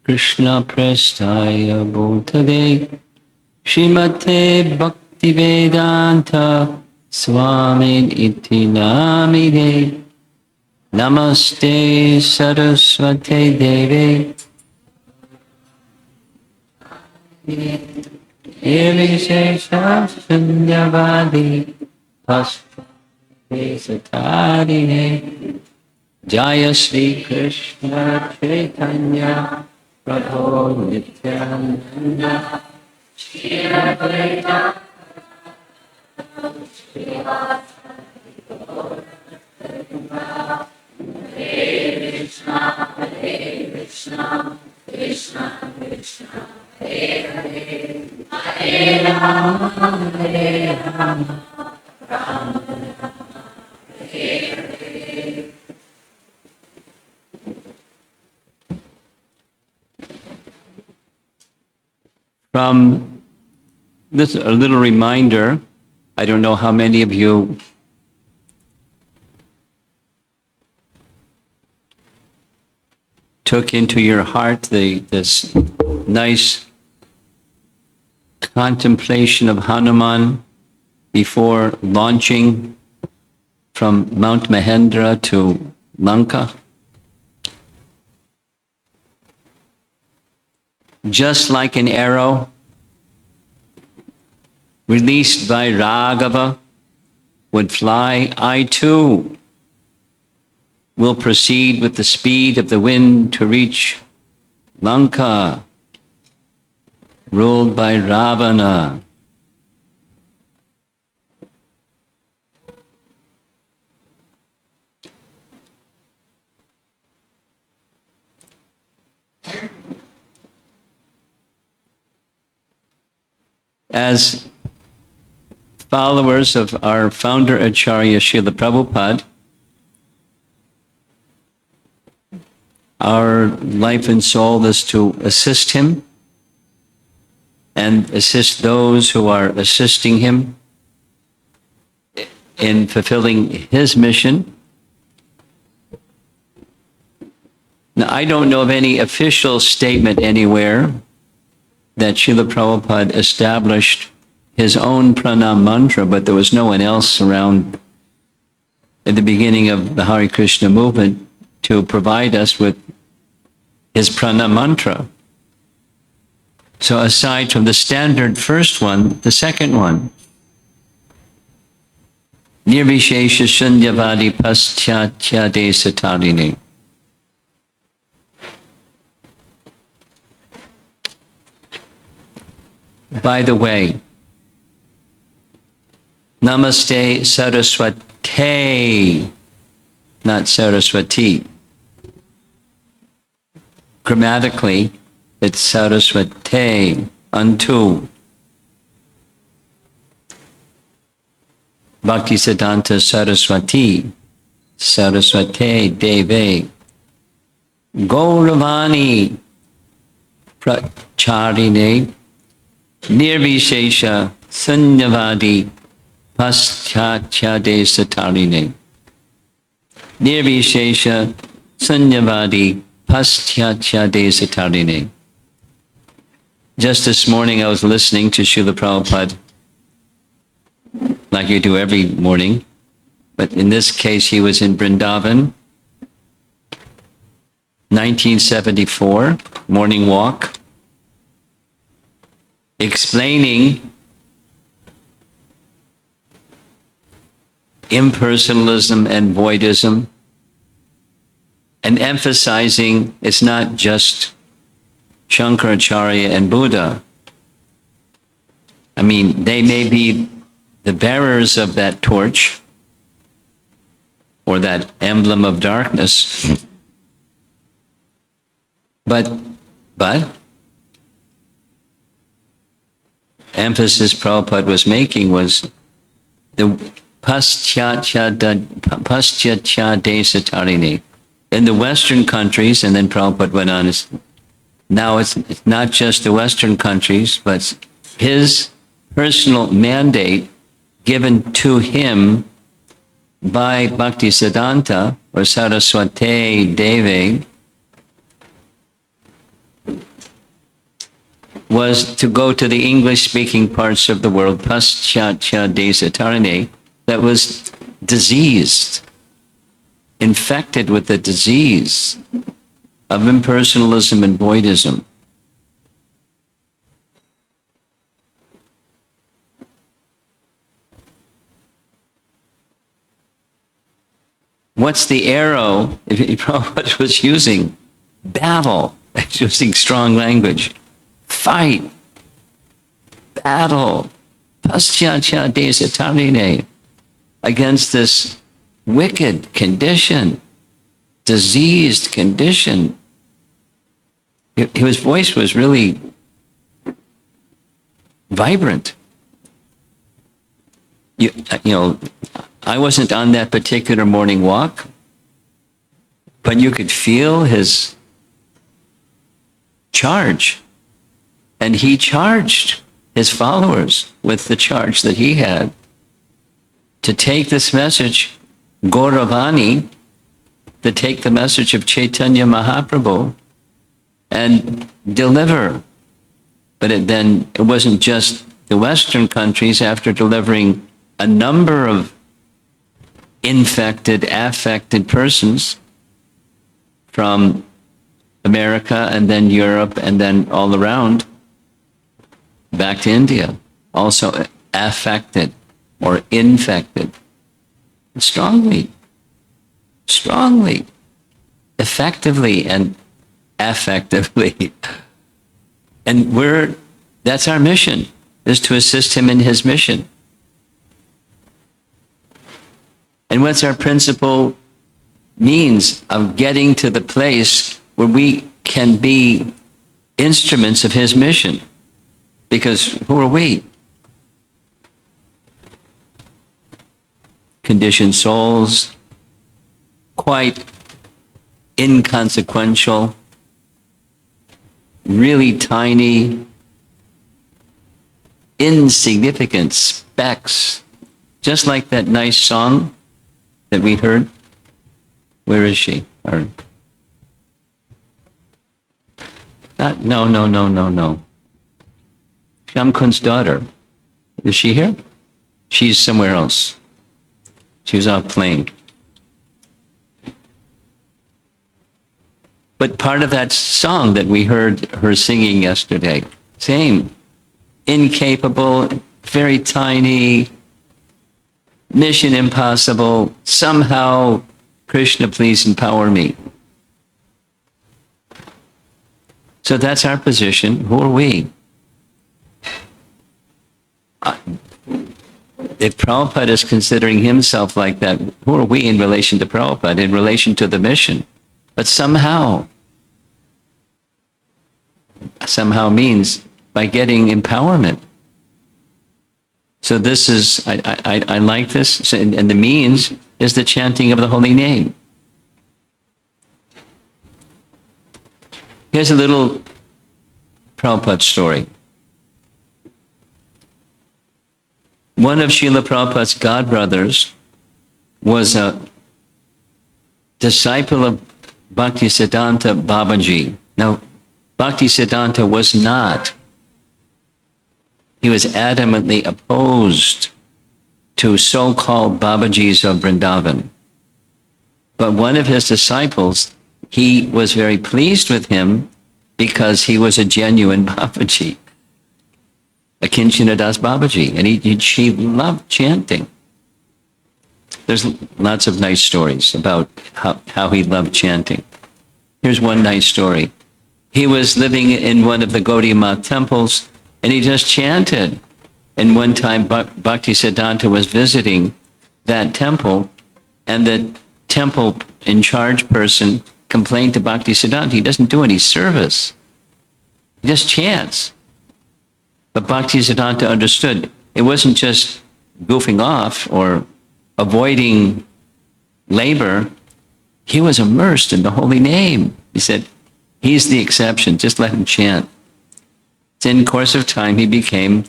Krishna Prestaya Bhutale Srimate Bhaktivedanta Swamin Iti Namide Namaste Saraswate Deve Nirvishesha Shunyavadi Pastimes Jaya Shri Krishna Chaitanya Prabhu Nityananda Shri Advaita Hare Krishna Hare Krishna Krishna Krishna Hare Hare Hare Rama Hare Rama Rama Rama Hare Hare. From this, a little reminder, I don't know how many of you took into your heart this nice contemplation of Hanuman before launching from Mount Mahendra to Lanka. Just like an arrow released by Raghava would fly, I too will proceed with the speed of the wind to reach Lanka, ruled by Ravana. As followers of our founder Acharya Srila Prabhupada, our life and soul is to assist him and assist those who are assisting him in fulfilling his mission. Now, I don't know of any official statement anywhere that Srila Prabhupada established his own pranam mantra, but there was no one else around at the beginning of the Hare Krishna movement to provide us with his pranam mantra. So aside from the standard first one, the second one, Nirvishesha Shunyavadi Paschatya Desatarine. By the way, Namaste Saraswate, not Saraswati. Grammatically, it's Saraswate, unto. Bhaktisiddhanta Saraswati, Saraswate Deve, Gauravani Pracharine, Nirvishesha Sunyavadi Paschatya Desatarine. Nirvishesha Sunyavadi Paschatya Desatarine. Just this morning I was listening to Srila Prabhupada, like you do every morning, but in this case he was in Vrindavan, 1974, morning walk, explaining impersonalism and voidism, and emphasizing it's not just Shankaracharya and Buddha. I mean, they may be the bearers of that torch or that emblem of darkness, but emphasis Prabhupada was making was the Paschatya Desatarine. In the Western countries, and then Prabhupada went on, now it's not just the Western countries, but his personal mandate given to him by Bhaktisiddhanta or Saraswati Deve was to go to the English-speaking parts of the world, Pastimes of Jayatirtha, that was diseased, infected with the disease of impersonalism and voidism. What's the arrow if Prabhupada was using? Battle. Using strong language. Fight. Battle. Pastimes of Jayatirtha, against this wicked condition, diseased condition. His voice was really vibrant. You know, I wasn't on that particular morning walk, but you could feel his charge. And he charged his followers with the charge that he had to take this message, Gauravani, to take the message of Chaitanya Mahaprabhu and deliver. But it wasn't just the Western countries. After delivering a number of infected, affected persons from America and then Europe and then all around, back to India, also affected or infected, strongly, effectively and affectively. And that's our mission, is to assist him in his mission. And what's our principal means of getting to the place where we can be instruments of his mission? Because who are we? Conditioned souls, quite inconsequential, really tiny, insignificant specks, just like that nice song that we heard. Where is she? No. Shamkun's daughter. Is she here? She's somewhere else. She was out playing. But part of that song that we heard her singing yesterday, same, incapable, very tiny, mission impossible, somehow, Krishna, please empower me. So that's our position. Who are we? If Prabhupada is considering himself like that, who are we in relation to Prabhupada, in relation to the mission? But somehow means by getting empowerment. So this is, I like this, and the means is the chanting of the holy name. Here's a little Prabhupada story. One of Srila Prabhupada's godbrothers was a disciple of Bhaktisiddhanta Babaji. Now, Bhaktisiddhanta was not. He was adamantly opposed to so-called Babajis of Vrindavan. But one of his disciples, he was very pleased with him because he was a genuine Babaji, a Kinchana Das Babaji, and she loved chanting. There's lots of nice stories about how he loved chanting. Here's one nice story. He was living in one of the Gaudiya Math temples, and he just chanted. And one time, Bhaktisiddhanta was visiting that temple, and the temple in charge person complained to Bhaktisiddhanta, he doesn't do any service. He just chants. But Bhaktisiddhanta understood it wasn't just goofing off or avoiding labor. He was immersed in the holy name. He said, he's the exception, just let him chant. In course of time, he became,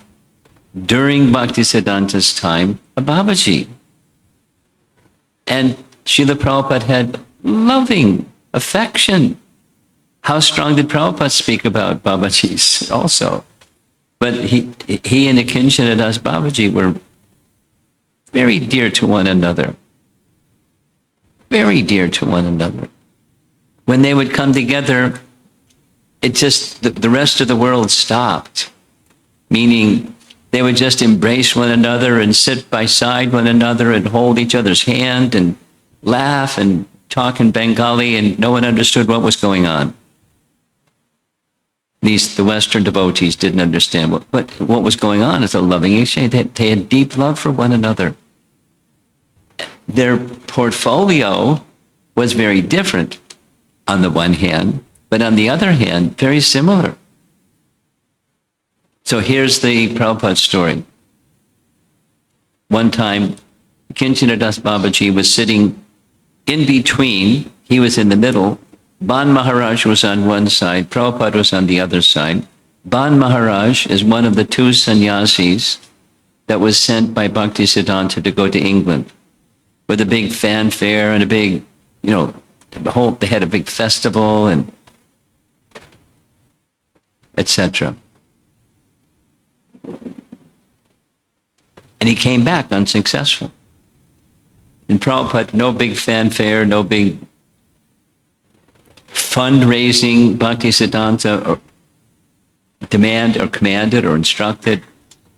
during Bhaktisiddhanta's time, a Babaji. And Srila Prabhupada had loving affection. How strong did Prabhupada speak about Babajis also? But he and Akinchana Das Babaji were very dear to one another. Very dear to one another. When they would come together, it just, the rest of the world stopped. Meaning, they would just embrace one another and sit beside one another and hold each other's hand and laugh and talk in Bengali, and no one understood what was going on. The Western devotees didn't understand what was going on. It's a loving exchange. They had deep love for one another. Their portfolio was very different on the one hand, but on the other hand, very similar. So here's the Prabhupada story. One time, Kinchana Das Babaji was sitting in between. He was in the middle. Ban Maharaj was on one side. Prabhupada was on the other side. Ban Maharaj is one of the two sannyasis that was sent by Bhaktisiddhanta to go to England with a big fanfare and a big, they had a big festival and etc. And he came back unsuccessful. In Prabhupada, no big fanfare, no big fundraising. Bhaktisiddhanta or commanded or instructed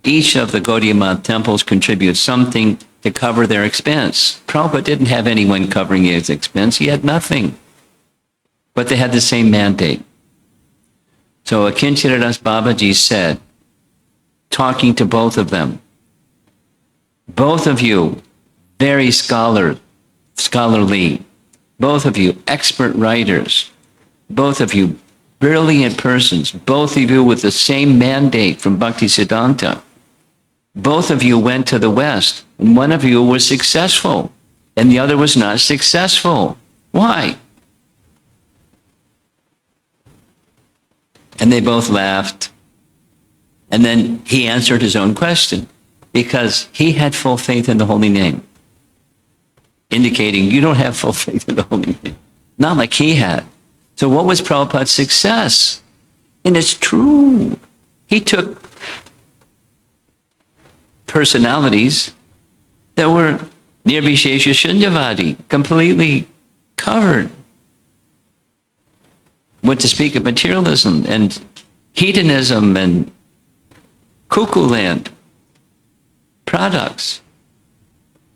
each of the Gaudiya Math temples contribute something to cover their expense. Prabhupada didn't have anyone covering his expense. He had nothing. But they had the same mandate. So Akinchana Das Babaji said, talking to both of them, both of you, very scholarly, both of you, expert writers, both of you, brilliant persons, both of you with the same mandate from Bhaktisiddhanta. Both of you went to the West, and one of you was successful, and the other was not successful. Why? And they both laughed. And then he answered his own question, because he had full faith in the holy name, indicating you don't have full faith in the holy name. Not like he had. So what was Prabhupada's success? And it's true. He took personalities that were Nirvishesha Shunyavadi, completely covered. What to speak of materialism and hedonism and cuckoo land products,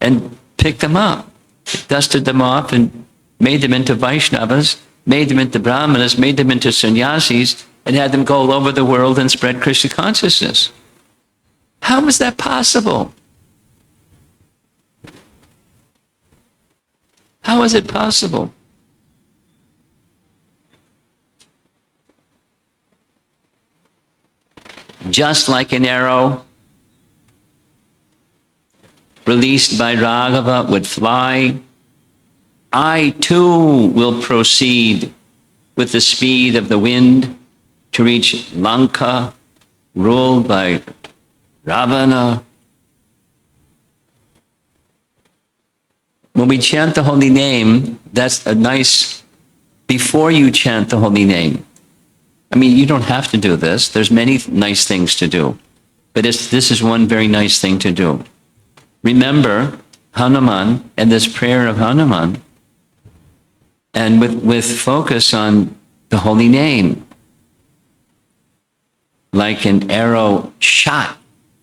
and picked them up, dusted them off, and made them into Vaishnavas, made them into Brahmanas, made them into sannyasis, and had them go all over the world and spread Krishna consciousness. How was that possible? How is it possible? Just like an arrow released by Raghava would fly, I too will proceed with the speed of the wind to reach Lanka, ruled by Ravana. When we chant the holy name, that's a nice, before you chant the holy name. I mean, you don't have to do this. There's many nice things to do. But this is one very nice thing to do. Remember Hanuman and this prayer of Hanuman, and with focus on the holy name, like an arrow shot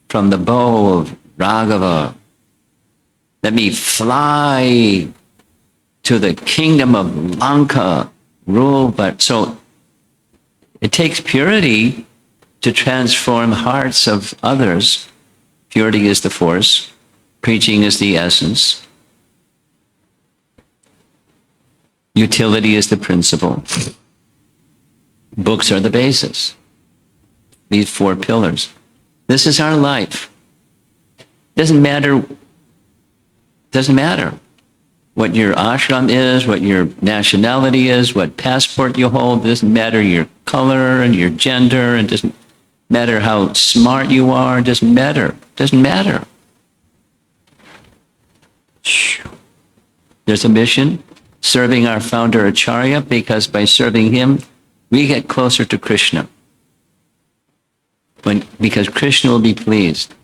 from the bow of Raghava. Let me fly to the kingdom of Lanka, ruled by... So it takes purity to transform hearts of others. Purity is the force. Preaching is the essence. Utility is the principle. Books are the basis. These four pillars. This is our life. Doesn't matter what your ashram is, what your nationality is, what passport you hold. It doesn't matter your color and your gender, and doesn't matter how smart you are. It doesn't matter. Doesn't matter. There's a mission, serving our founder Acharya, because by serving him, we get closer to Krishna. because Krishna will be pleased.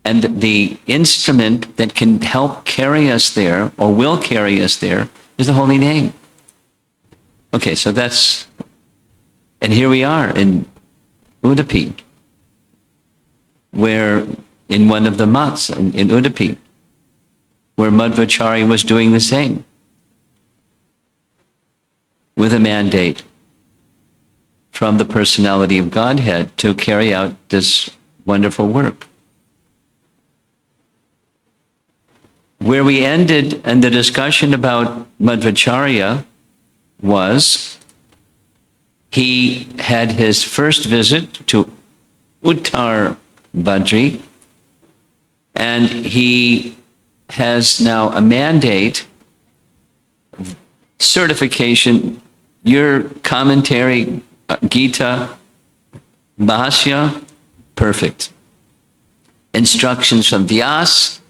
And the instrument that can help carry us there, or will carry us there, is the holy name. Okay, so that's, and here we are in Udupi, where in one of the mats in Udupi, where Madhvacharya was doing the same, with a mandate from the personality of Godhead to carry out this wonderful work. Where we ended in the discussion about Madhvacharya was he had his first visit to Uttar Badri, and he has now a mandate, certification, your commentary, Gita, Bhashya, perfect. Instructions from Vyas,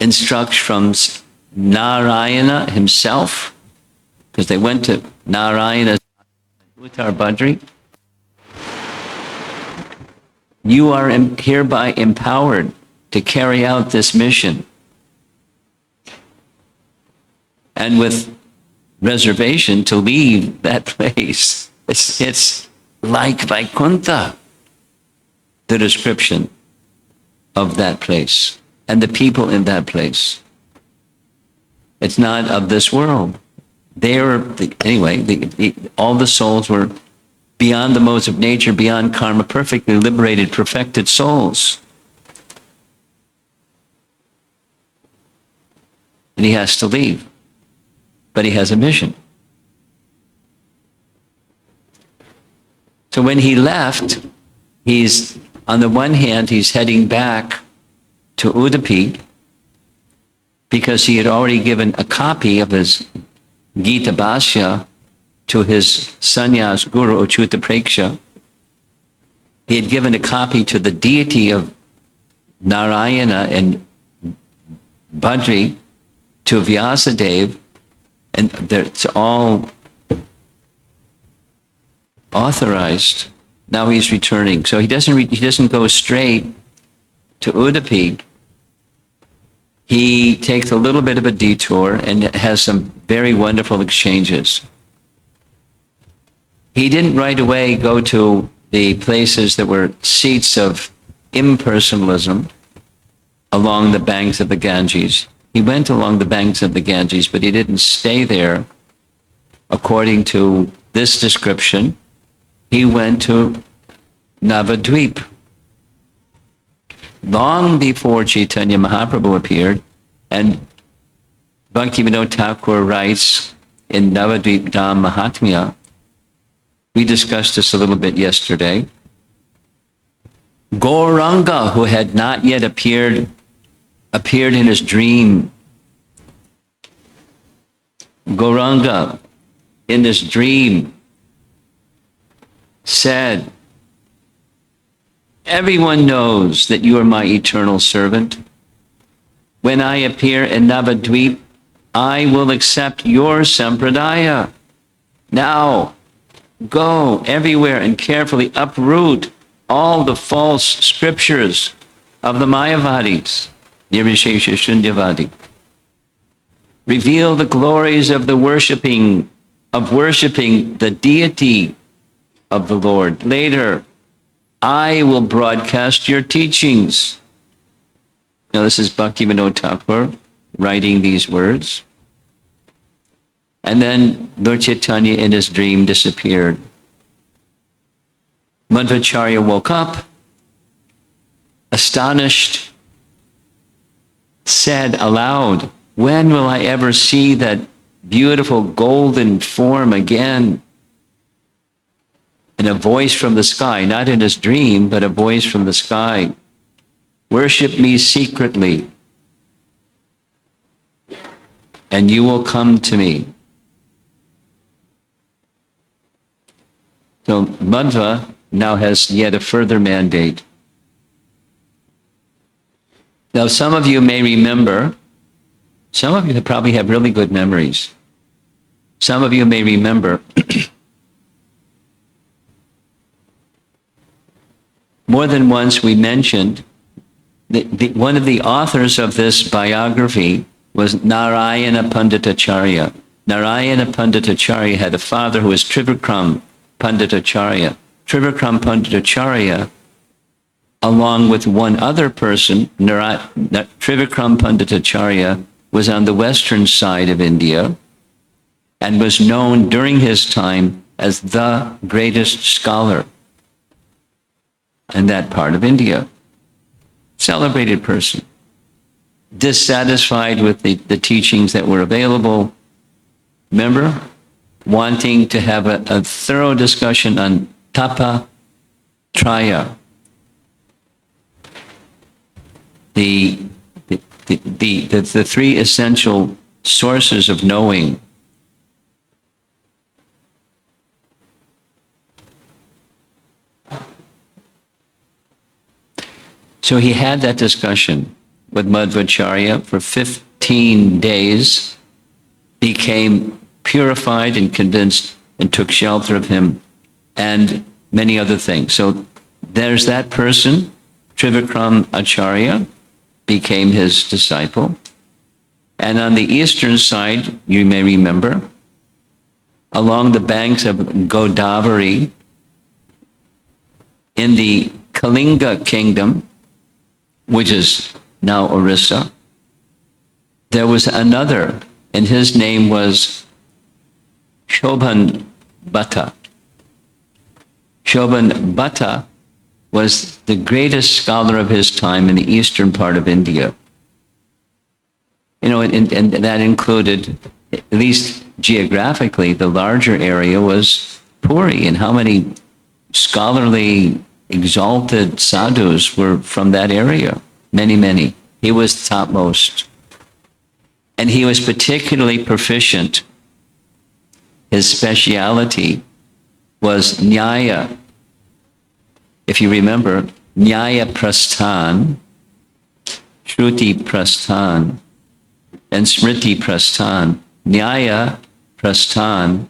instructions from Narayana himself, because they went to Narayana Uttar Badri. You are hereby empowered to carry out this mission. And with reservation to leave that place. It's like Vaikuntha, the description of that place and the people in that place. It's not of this world. All the souls were beyond the modes of nature, beyond karma, perfectly liberated, perfected souls. And he has to leave. But he has a mission. So when he left, he's, on the one hand, he's heading back to Udupi because he had already given a copy of his Gita Bhashya to his sannyas guru, Achyuta Preksha. He had given a copy to the deity of Narayana and Badri, to Vyasadeva, and it's all authorized. Now he's returning. So he doesn't go straight to Udupi. He takes a little bit of a detour and has some very wonderful exchanges. He didn't right away go to the places that were seats of impersonalism along the banks of the Ganges. He went along the banks of the Ganges, but he didn't stay there. According to this description, he went to Navadvip. Long before Chaitanya Mahaprabhu appeared, and Bhaktivinoda Thakur writes in Navadvip Dham Mahatmya, we discussed this a little bit yesterday, Gauranga, who had not yet appeared in his dream. Gauranga, in this dream, said, everyone knows that you are my eternal servant. When I appear in Navadvip, I will accept your sampradaya. Now, go everywhere and carefully uproot all the false scriptures of the Mayavadis, Nirvishesha Shunyavadi. Reveal the glories of the worshiping the deity of the Lord. Later, I will broadcast your teachings. Now, this is Bhaktivinoda Thakur writing these words. And then Lord Chaitanya in his dream disappeared. Madhvacharya woke up, astonished, said aloud, when will I ever see that beautiful golden form again? And a voice from the sky, not in his dream, but a voice from the sky, worship me secretly, and you will come to me. So Madhva now has yet a further mandate. Now, some of you may remember, some of you probably have really good memories. Some of you may remember more than once we mentioned one of the authors of this biography was Narayana Panditacharya. Narayana Panditacharya had a father who was Trivikram Panditacharya. Trivikram Panditacharya, along with one other person, Trivikram Panditacharya, was on the western side of India and was known during his time as the greatest scholar in that part of India. Celebrated person. Dissatisfied with the teachings that were available. Remember? Wanting to have a thorough discussion on tapa traya. The three essential sources of knowing. So he had that discussion with Madhvacharya for 15 days, became purified and convinced and took shelter of him, and many other things. So there's that person, Trivikram Acharya, became his disciple. And on the eastern side, you may remember, along the banks of Godavari, in the Kalinga kingdom, which is now Orissa, there was another, and his name was Shobhan Bhatta. Shobhan Bhatta was the greatest scholar of his time in the eastern part of India. You know, and that included, at least geographically, the larger area was Puri, and how many scholarly, exalted sadhus were from that area. Many, many. He was topmost. And he was particularly proficient. His speciality was Nyaya. If you remember, Nyaya Prasthan, Shruti Prasthan, and Smriti Prasthan. Nyaya Prasthan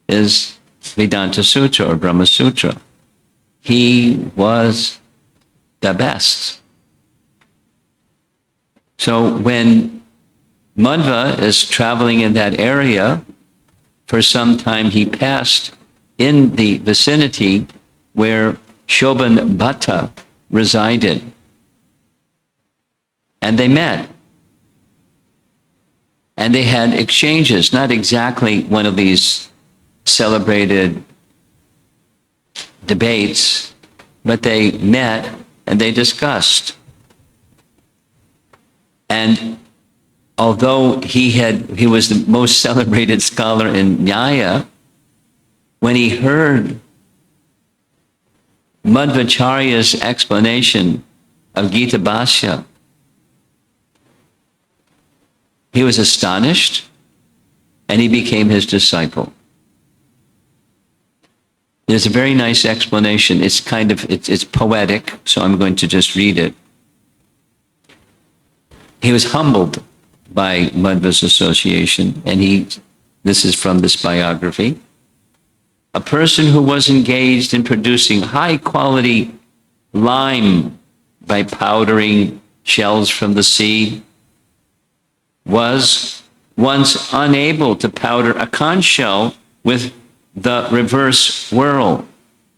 is Vedanta Sutra or Brahma Sutra. He was the best. So when Madhva is traveling in that area, for some time he passed in the vicinity where Shobhan Bhatta resided. And they met. And they had exchanges, not exactly one of these celebrated debates, but they met and they discussed. And although he was the most celebrated scholar in Nyaya, when he heard Madhvacharya's explanation of Gita Bhashya, he was astonished and he became his disciple. There's a very nice explanation. It's it's poetic, so I'm going to just read it. He was humbled by Madhva's association, and this is from this biography. A person who was engaged in producing high quality lime by powdering shells from the sea was once unable to powder a conch shell with the reverse whirl.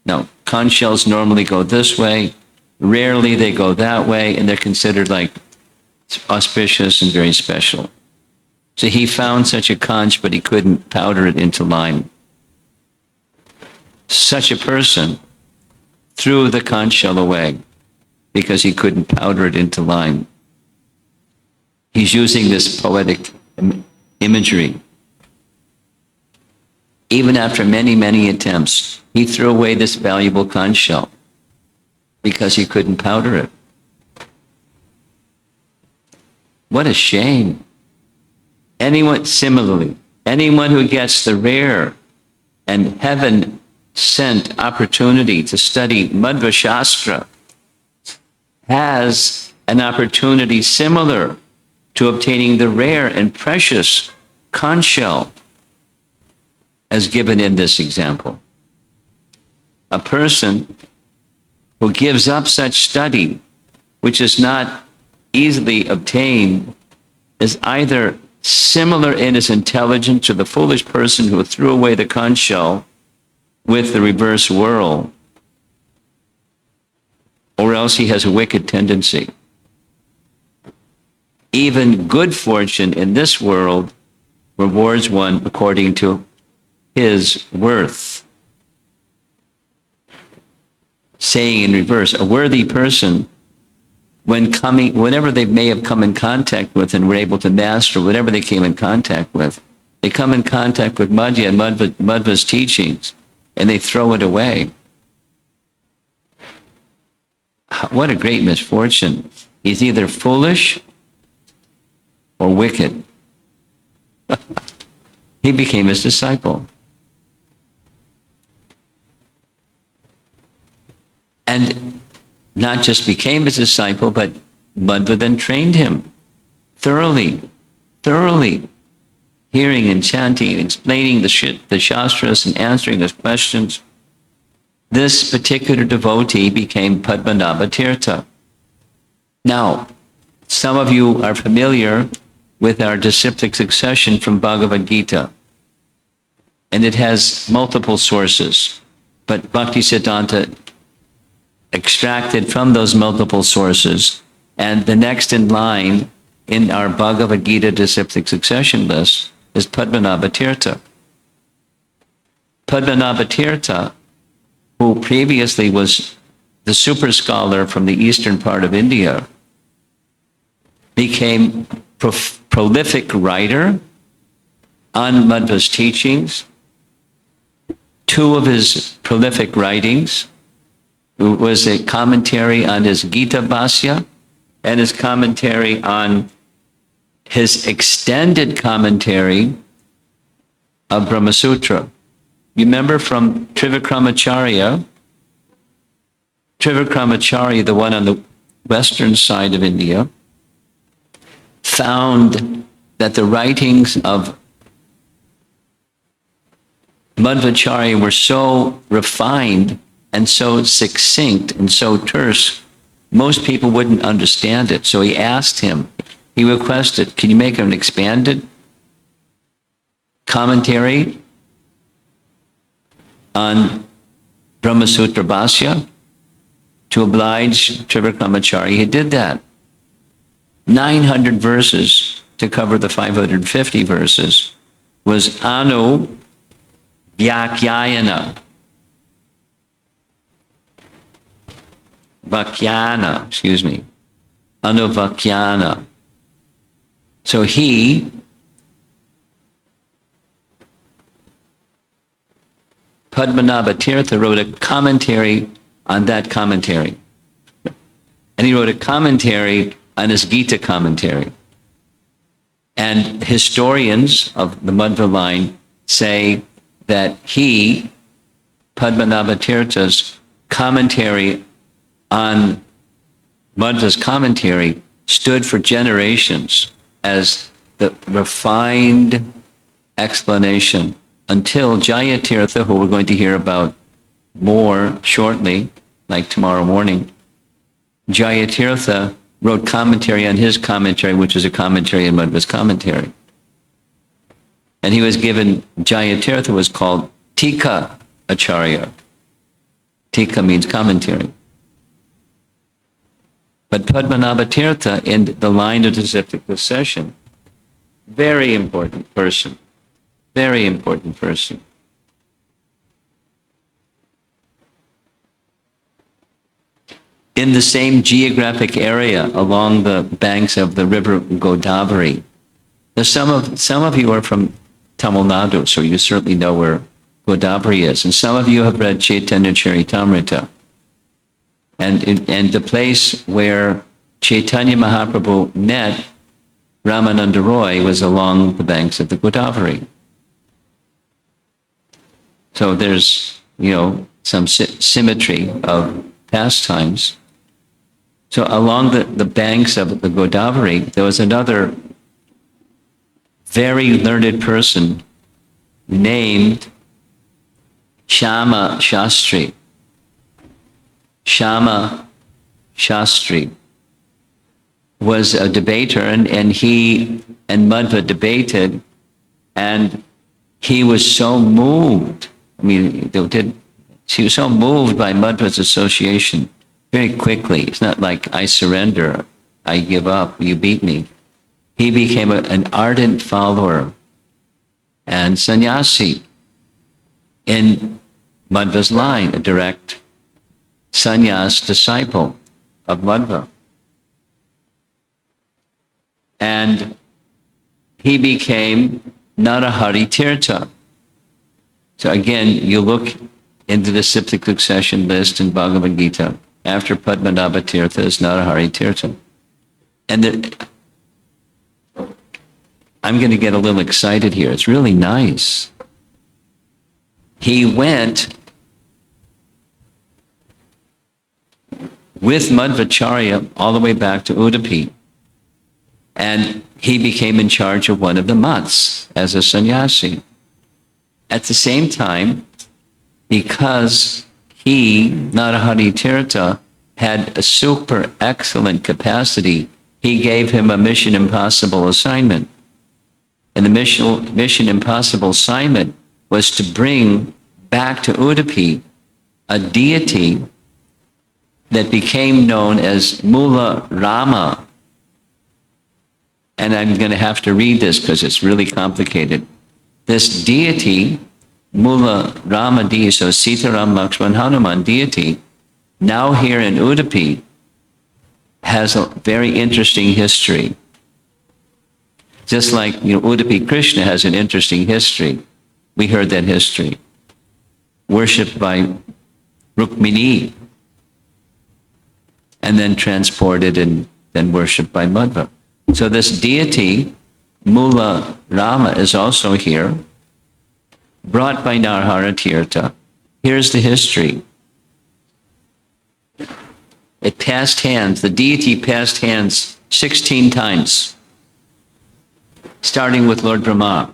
Now, conch shells normally go this way, rarely they go that way, and they're considered like auspicious and very special. So he found such a conch, but he couldn't powder it into lime. Such a person threw the conch shell away because he couldn't powder it into lime. He's using this poetic imagery. Even after many, many attempts, he threw away this valuable conch shell because he couldn't powder it. What a shame. Similarly, anyone who gets the rare and heaven-sent opportunity to study Madhva Shastra has an opportunity similar to obtaining the rare and precious conch shell as given in this example. A person who gives up such study, which is not easily obtained, is either similar in his intelligence to the foolish person who threw away the conch shell with the reverse whirl, or else he has a wicked tendency. Even good fortune in this world rewards one according to his worth. Saying in reverse, a worthy person, whenever they may have come in contact with and were able to master whatever they came in contact with, they come in contact with Madhya and Madhva's teachings, and they throw it away. What a great misfortune. He's either foolish or wicked. He became his disciple. And not just became his disciple, but Madhva then trained him thoroughly, hearing and chanting, explaining the Shastras and answering his questions. This particular devotee became Padmanabhatirtha. Now, some of you are familiar with our disciplic succession from Bhagavad Gita. And it has multiple sources, but Bhaktisiddhanta extracted from those multiple sources. And the next in line in our Bhagavad Gita disciplic succession list is Padmanabhatirtha. Padmanabhatirtha, who previously was the super scholar from the eastern part of India, became prolific writer on Madhva's teachings. Two of his prolific writings was a commentary on his Gita Bhashya and his commentary on his extended commentary of Brahma Sutra. You remember from Trivikramacharya, the one on the western side of India, found that the writings of Madhvacharya were so refined and so succinct and so terse, most people wouldn't understand it. So he asked him, he requested, can you make an expanded commentary on Brahma Sutra Bhashya? To oblige Trivikramacharya, he did that. 900 verses to cover the 550 verses was Anu Vyakyayana. Anuvakyana. So he Padmanabhatirtha wrote a commentary on that commentary. And he wrote a commentary on his Gita commentary. And historians of the Madhva line say that he, Padmanabhatirtha's commentary on Madhva's commentary, stood for generations as the refined explanation until Jayatirtha, who we're going to hear about more shortly, like tomorrow morning, Jayatirtha wrote commentary on his commentary, which is a commentary on Madhva's commentary. And he was given, Jayatirtha was called Tika Acharya. Tika means commentary. But Padmanabhatirtha, in the line of disciplic succession, very important person. Very important person. In the same geographic area along the banks of the river Godavari. Now some of you are from Tamil Nadu, so you certainly know where Godavari is. And some of you have read Chaitanya Charitamrita. And the place where Chaitanya Mahaprabhu met Ramananda Roy was along the banks of the Godavari. So there's, some symmetry of pastimes. So along the banks of the Godavari, there was another very learned person named Shama Shastri. Shama Shastri, was a debater, and he and Madhva debated, and he was so moved. I mean, she was so moved by Madhva's association very quickly. It's not like I surrender, I give up, you beat me. He became an ardent follower and sannyasi in Madhva's line, a direct sannyas disciple of Madhva. And he became Narahari Tirtha. So again, you look into the cyclic succession list in Bhagavad Gita. After Padmanabha Tirtha is Narahari Tirtha. And I'm going to get a little excited here. It's really nice. He went with Madhvacharya all the way back to Udupi. And he became in charge of one of the mats as a sannyasi. At the same time, because he, Narahari Tirtha, had a super excellent capacity, he gave him a Mission Impossible assignment. And the Mission Impossible assignment was to bring back to Udupi a deity that became known as Mula Rama. And I'm going to have to read this because it's really complicated. This deity, Mula Rama deity, so Sitaram Lakshman Hanuman deity, now here in Udupi, has a very interesting history. Just like, Udupi Krishna has an interesting history. We heard that history. Worshipped by Rukmini, and then transported and then worshipped by Madhva. So this deity, Mula Rama, is also here, brought by Narahari Tirtha. Here's the history. It passed hands, the deity passed hands 16 times, starting with Lord Brahma.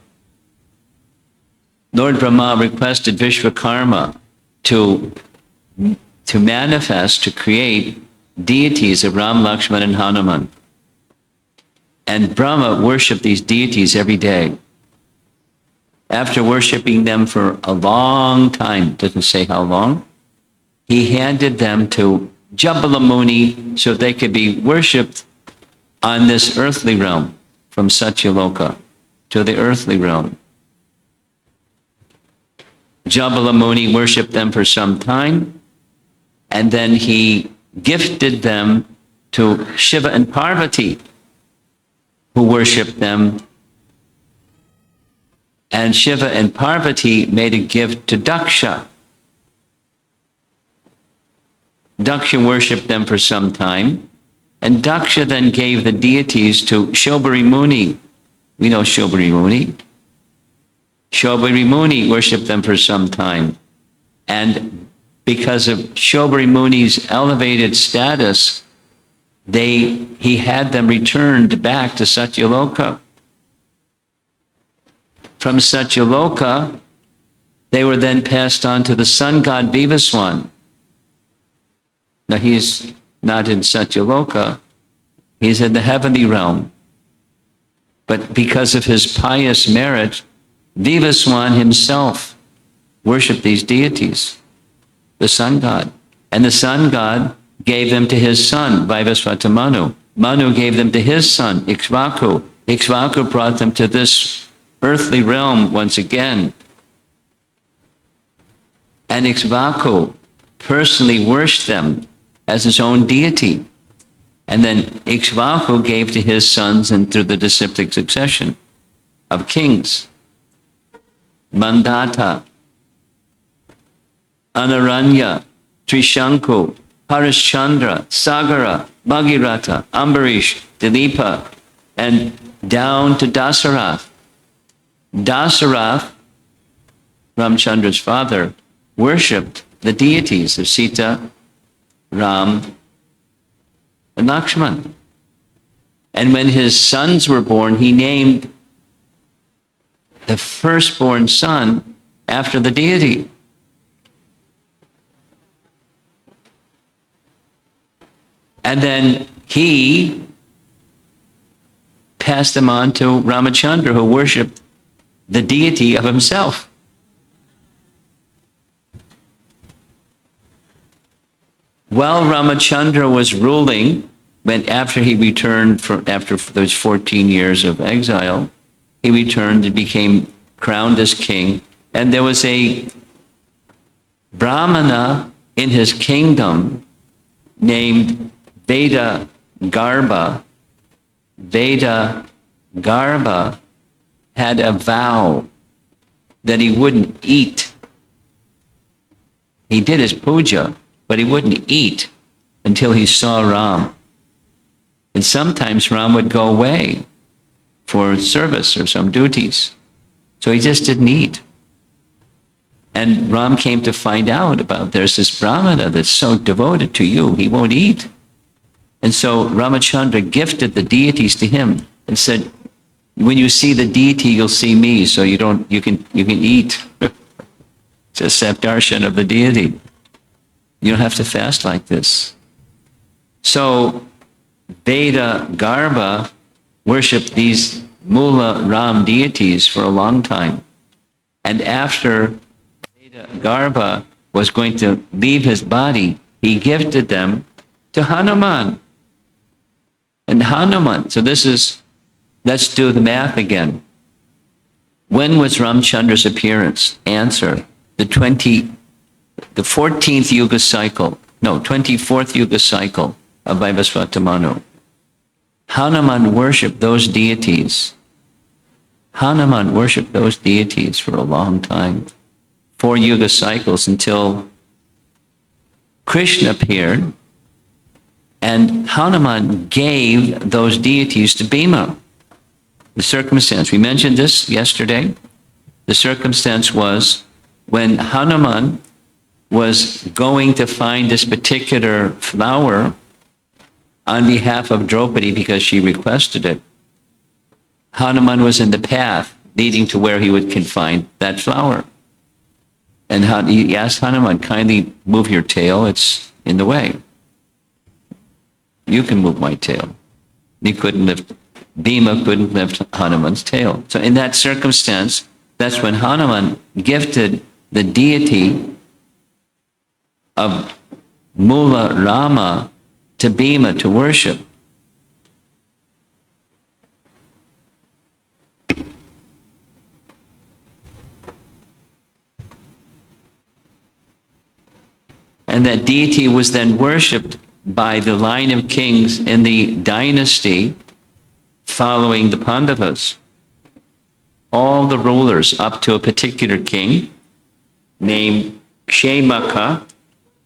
Lord Brahma requested Vishwakarma to manifest, to create deities of Ram, Lakshman, and Hanuman. And Brahma worshipped these deities every day. After worshipping them for a long time, doesn't say how long, he handed them to Jabala Muni so they could be worshipped on this earthly realm, from Satyaloka to the earthly realm. Jabala Muni worshipped them for some time, and then he gifted them to Shiva and Parvati, who worshipped them. And Shiva and Parvati made a gift to Daksha. Daksha worshipped them for some time, and Daksha then gave the deities to Shobhari Muni. We know Shobhari Muni. Shobhari Muni worshipped them for some time. And because of Shobhari Muni's elevated status, he had them returned back to Satyaloka. From Satyaloka, they were then passed on to the sun god Vivaswan. Now he's not in Satyaloka, he's in the heavenly realm. But because of his pious merit, Vivaswan himself worshiped these deities, the sun god. And the sun god gave them to his son, Vivaswata Manu. Manu gave them to his son, Ikshvaku. Ikshvaku brought them to this earthly realm once again. And Ikshvaku personally worshipped them as his own deity. And then Ikshvaku gave to his sons and through the disciplic succession of kings. Mandata, Anaranya, Trishanku, Parishchandra, Sagara, Bhagirath, Ambarish, Dilipa, and down to Dasarath. Dasarath, Ramchandra's father, worshipped the deities of Sita, Ram, and Lakshman. And when his sons were born, he named the firstborn son after the deity. And then he passed them on to Ramachandra, who worshipped the deity of himself. While Ramachandra was ruling, after he returned after those 14 years of exile, he returned and became crowned as king. And there was a Brahmana in his kingdom named Veda Garbha. Veda Garbha had a vow that he wouldn't eat. He did his puja, but he wouldn't eat until he saw Ram. And sometimes Ram would go away for service or some duties. So he just didn't eat. And Ram came to find out about there's this Brahmana that's so devoted to you, he won't eat. And so Ramachandra gifted the deities to him and said, when you see the deity, you'll see me, so you can eat. Just have darshan of the deity. You don't have to fast like this. So Veda Garbha worshipped these Mula Ram deities for a long time. And after Veda Garbha was going to leave his body, he gifted them to Hanuman. And Hanuman, so let's do the math again. When was Ramchandra's appearance? Answer, the 14th Yuga cycle, 24th Yuga cycle of Vaivasvata Manu. Hanuman worshipped those deities. Hanuman worshipped those deities for a long time. 4 Yuga cycles until Krishna appeared, and Hanuman gave those deities to Bhima. The circumstance, we mentioned this yesterday. The circumstance was when Hanuman was going to find this particular flower on behalf of Draupadi because she requested it. Hanuman was in the path leading to where he would find that flower. And he asked Hanuman, kindly move your tail, it's in the way. You can move my tail. Bhima couldn't lift Hanuman's tail. So in that circumstance, that's when Hanuman gifted the deity of Mula Rama to Bhima to worship. And that deity was then worshipped by the line of kings in the dynasty following the Pandavas. All the rulers up to a particular king named Kshamaka,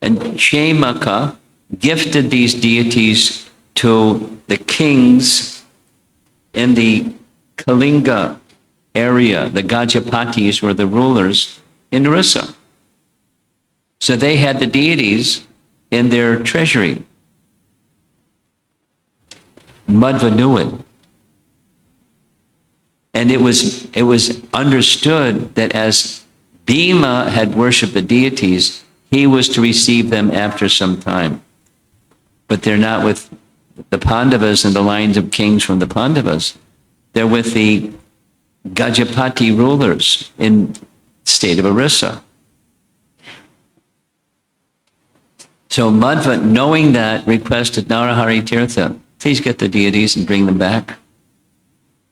and Kshamaka gifted these deities to the kings in the Kalinga area. The Gajapatis were the rulers in Orissa. So they had the deities in their treasury. Madhva knew it. And it was understood that as Bhima had worshipped the deities, he was to receive them after some time. But they're not with the Pandavas and the lines of kings from the Pandavas. They're with the Gajapati rulers in the state of Orissa. So Madhva, knowing that, requested Narahari Tirtha, please get the deities and bring them back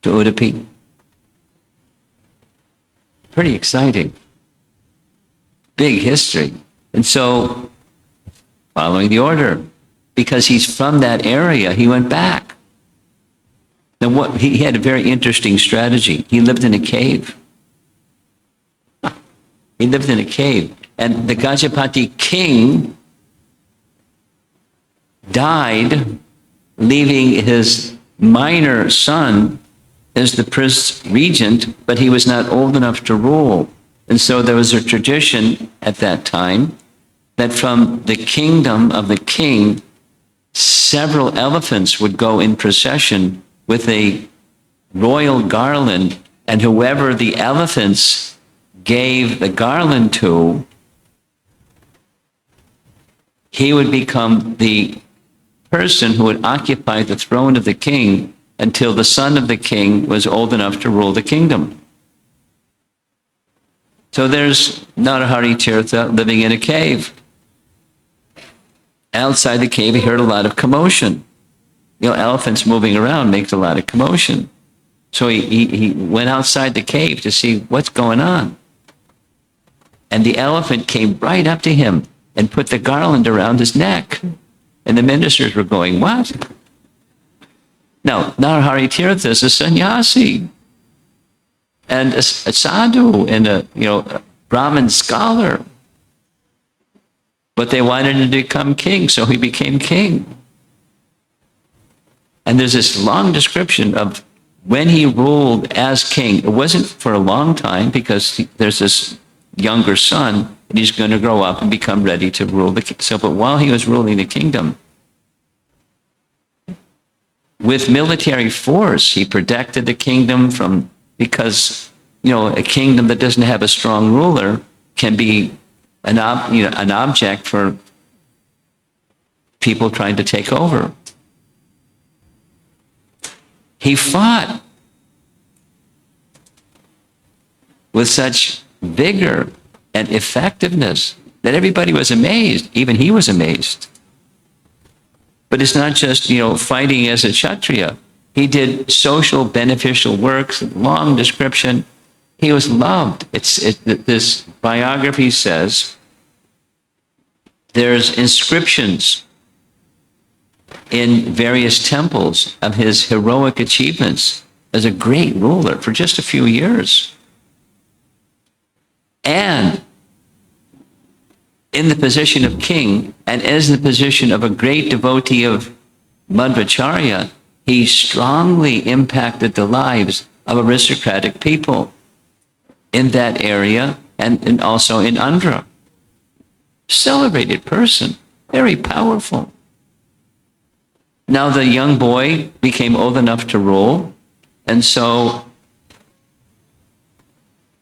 to Udupi. Pretty exciting. Big history. And so, following the order, because he's from that area, he went back. Now, he had a very interesting strategy. He lived in a cave. He lived in a cave. And the Gajapati king died, leaving his minor son as the prince regent, but he was not old enough to rule. And so there was a tradition at that time that from the kingdom of the king, several elephants would go in procession with a royal garland, and whoever the elephants gave the garland to, he would become the person who would occupy the throne of the king until the son of the king was old enough to rule the kingdom. So there's Narahari Tirtha living in a cave. Outside the cave, he heard a lot of commotion. Elephants moving around makes a lot of commotion. So he went outside the cave to see what's going on. And the elephant came right up to him and put the garland around his neck. And the ministers were going, what? Now, Narahari Tirtha is a sannyasi and a sadhu and a Brahmin scholar. But they wanted him to become king, so he became king. And there's this long description of when he ruled as king. It wasn't for a long time because there's this younger son, and he's going to grow up and become ready to rule the kingdom. So, but while he was ruling the kingdom, with military force, he protected the kingdom from, because, a kingdom that doesn't have a strong ruler can be an object for people trying to take over. He fought with such vigor and effectiveness that everybody was amazed. Even he was amazed. But it's not just, fighting as a Kshatriya. He did social beneficial works, long description. He was loved. This biography says there's inscriptions in various temples of his heroic achievements as a great ruler for just a few years. And in the position of king, and as in the position of a great devotee of Madhvacharya, he strongly impacted the lives of aristocratic people in that area and also in Andhra. Celebrated person, very powerful. Now the young boy became old enough to rule, and so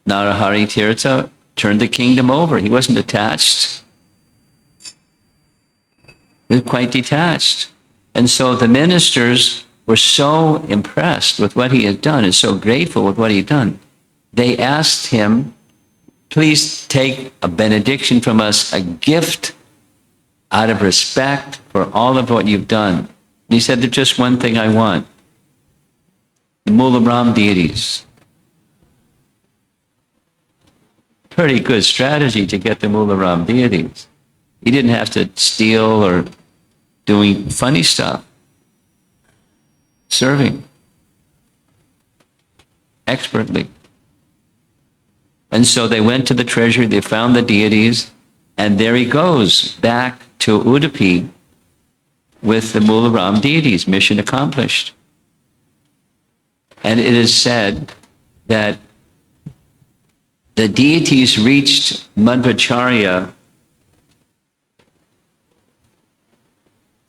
Narahari Tirtha turned the kingdom over. He wasn't attached. He was quite detached. And so the ministers were so impressed with what he had done and so grateful with what he had done. They asked him, please take a benediction from us, a gift out of respect for all of what you've done. And he said, there's just one thing I want. The Mularam deities. Pretty good strategy to get the Mularam deities. He didn't have to steal or doing funny stuff. Serving expertly. And so they went to the treasury, they found the deities, and there he goes back to Udupi with the Mularam deities, mission accomplished. And it is said that the deities reached Madhvacharya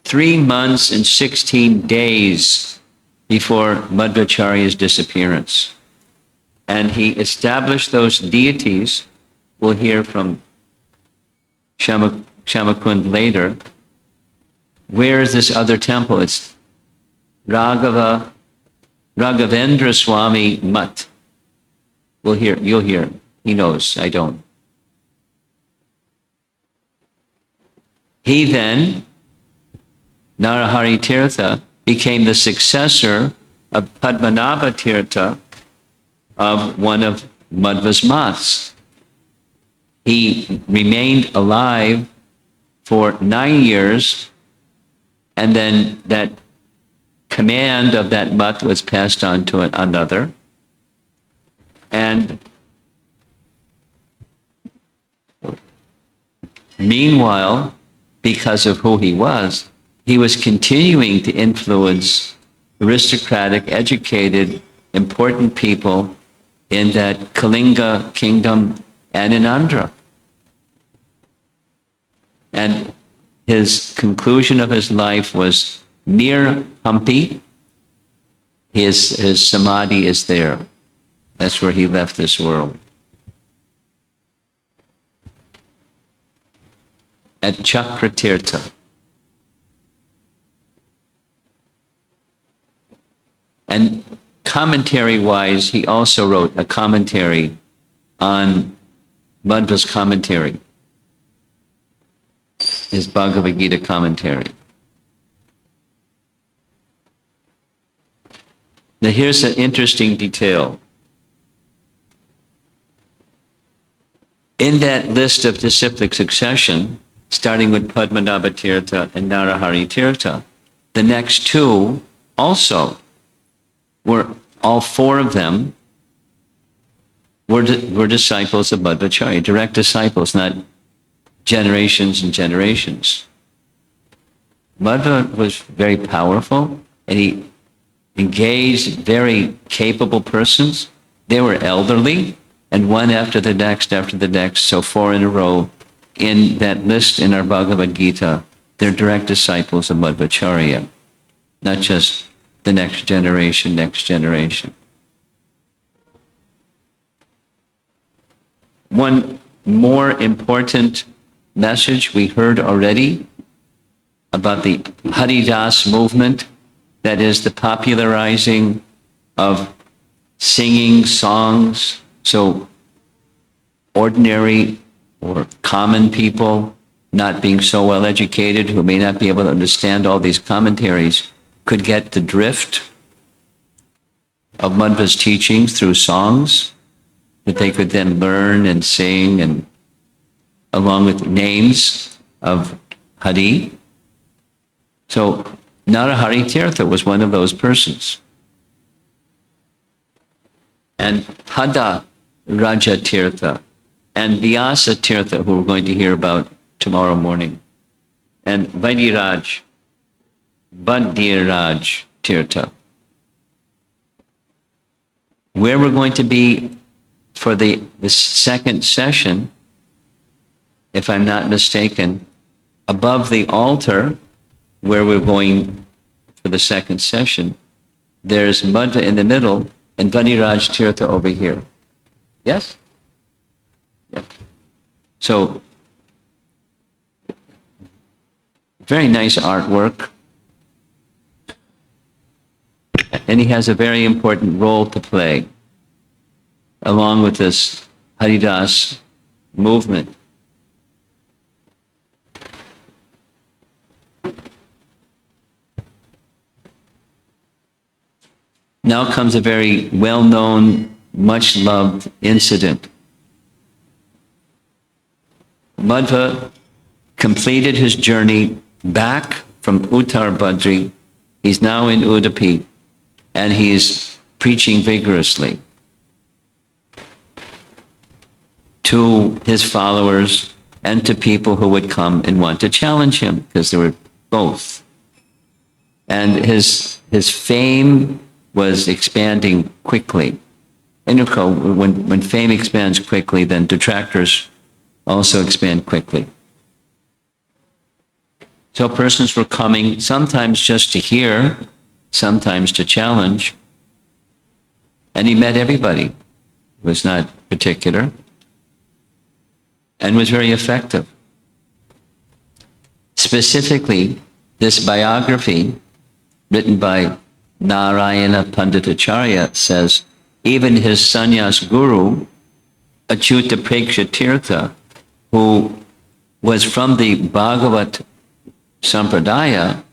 3 months and 16 days before Madhvacharya's disappearance. And he established those deities. We'll hear from Shamakund later. Where is this other temple? It's Raghavendra Swami Mutt. You'll hear. He knows, I don't. He then, Narahari Tirtha, became the successor of Padmanabha Tirtha, of one of Madhva's months. He remained alive for 9 years, and then that command of that mutt was passed on to another. And meanwhile, because of who he was continuing to influence aristocratic, educated, important people in that Kalinga kingdom and in Andhra. And his conclusion of his life was near Hampi. His samadhi is there. That's where he left this world. At Chakratirtha. And commentary-wise, he also wrote a commentary on Madhva's commentary, his Bhagavad Gita commentary. Now here's an interesting detail. In that list of disciplic succession, starting with Madhvacharya and Narahari Tirtha, the next two also were, all four of them were disciples of Madhvacharya, direct disciples, not generations and generations. Madhva was very powerful, and he engaged very capable persons. They were elderly, and one after the next, so four in a row. In that list in our Bhagavad Gita, they're direct disciples of Madhvacharya, not just the next generation. One more important message we heard already about the Haridas movement, that is the popularizing of singing songs, so ordinary or common people, not being so well educated, who may not be able to understand all these commentaries, could get the drift of Madhva's teachings through songs that they could then learn and sing, and along with names of Hari. So Narahari Tirtha was one of those persons. And Hada Raja Tirtha and Vyasa Tirtha, who we're going to hear about tomorrow morning, and Vadiraj Tirtha. Where we're going to be for the second session, if I'm not mistaken, above the altar where we're going for the second session, there's Madhva in the middle and Vadiraj Tirtha over here. Yes? Yeah. So, very nice artwork. And he has a very important role to play along with this Haridas movement. Now comes a very well-known, much-loved incident. Madhva completed his journey back from Uttar Badri. He's now in Udupi, and he's preaching vigorously to his followers and to people who would come and want to challenge him, because there were both. And his fame was expanding quickly. And you know, when fame expands quickly, then detractors also expand quickly. So persons were coming, sometimes just to hear, sometimes to challenge. And he met everybody. It was not particular, and was very effective. Specifically, this biography written by Narayana Panditacharya says, even his sannyas guru, Achyuta Preksha Tirtha, who was from the Bhagavat Sampradaya,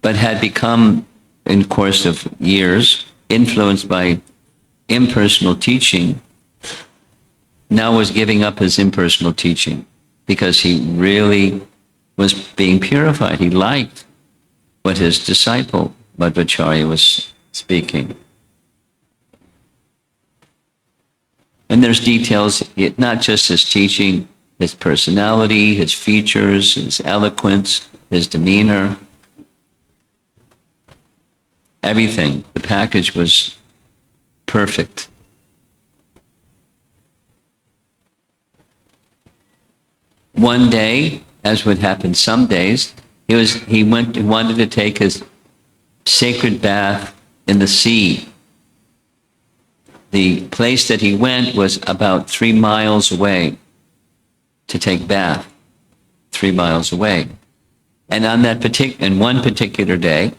but had become, in the course of years, influenced by impersonal teaching, now was giving up his impersonal teaching because he really was being purified. He liked what his disciple Madhvacharya was speaking. And there's details, not just his teaching, his personality, his features, his eloquence, his demeanor, everything. The package was perfect. One day, as would happen some days, he wanted to take his sacred bath in the sea. The place that he went was about 3 miles away to take bath, 3 miles away. And on that one particular day,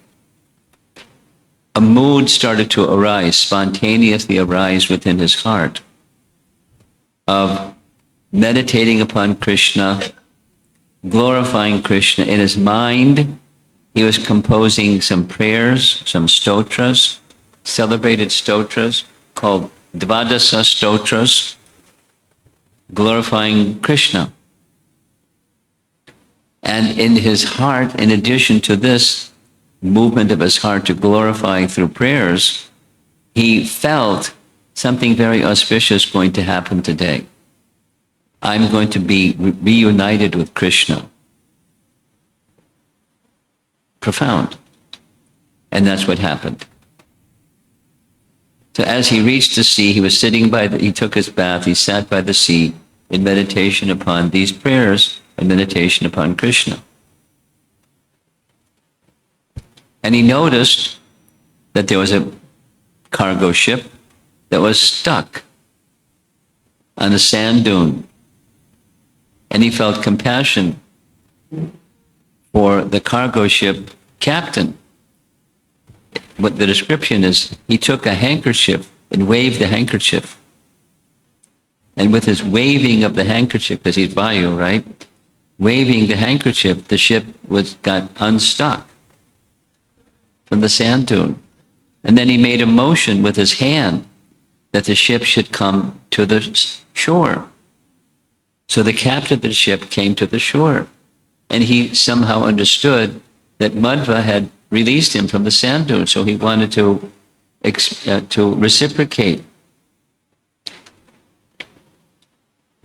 a mood started to arise, spontaneously arise within his heart of meditating upon Krishna, glorifying Krishna. In his mind, he was composing some prayers, some stotras, celebrated stotras called Dvadasa stotras, glorifying Krishna. And in his heart, in addition to this movement of his heart to glorify through prayers, he felt something very auspicious going to happen today. I'm going to be reunited with Krishna. Profound. And that's what happened. So as he reached the sea, he was sitting he took his bath, he sat by the sea in meditation upon these prayers and meditation upon Krishna. And he noticed that there was a cargo ship that was stuck on a sand dune. And he felt compassion for the cargo ship captain. What the description is, he took a handkerchief and waved the handkerchief. And with his waving of the handkerchief, because he's Vayu, right? Waving the handkerchief, the ship got unstuck from the sand dune. And then he made a motion with his hand that the ship should come to the shore. So the captain of the ship came to the shore. And he somehow understood that Madhva had released him from the sand dune, so he wanted to reciprocate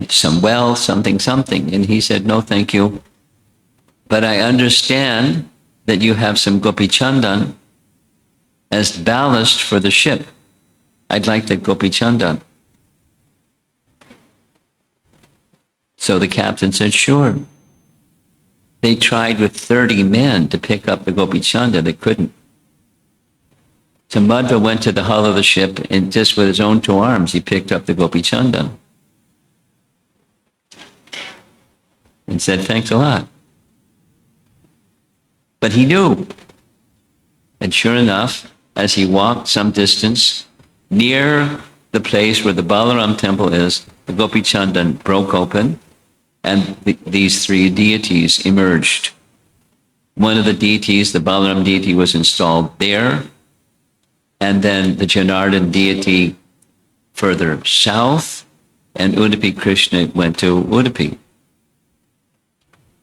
some wealth, something. And he said, no, thank you. But I understand that you have some gopi chandan as ballast for the ship. I'd like the gopi chandan. So the captain said, sure. They tried with 30 men to pick up the gopi chanda. They couldn't. So Madhva went to the hull of the ship, and just with his own two arms, he picked up the gopi chanda and said, thanks a lot. But he knew. And sure enough, as he walked some distance near the place where the Balaram temple is, the gopi chandan broke open, and these three deities emerged. One of the deities, the Balaram deity, was installed there, and then the Janardhan deity further south, and Udupi Krishna went to Udupi.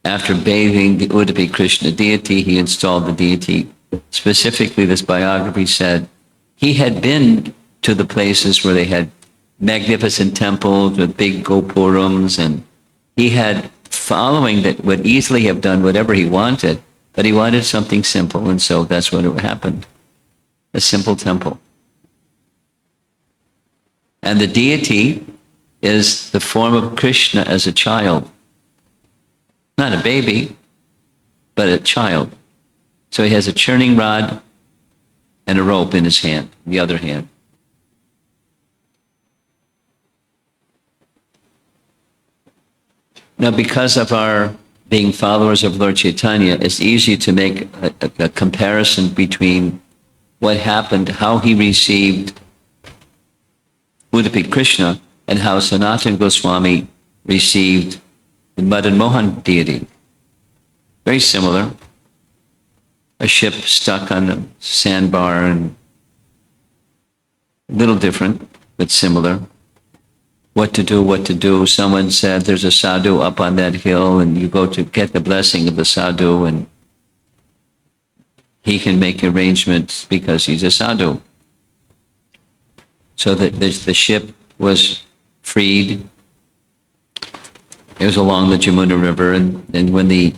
After bathing the Udupi Krishna deity, he installed the deity. Specifically, this biography said he had been to the places where they had magnificent temples with big gopurams, and he had following that would easily have done whatever he wanted, but he wanted something simple, and so that's what happened. A simple temple. And the deity is the form of Krishna as a child. Not a baby, but a child. So he has a churning rod and a rope in his hand, the other hand. Now, because of our being followers of Lord Chaitanya, it's easy to make a comparison between what happened, how he received Udupi Krishna, and how Sanatana Goswami received the Madan Mohan deity. Very similar. A ship stuck on a sandbar, and a little different, but similar. What to do. Someone said there's a sadhu up on that hill, and you go to get the blessing of the sadhu, and he can make arrangements because he's a sadhu. So that the ship was freed. It was along the Jamuna River, and when the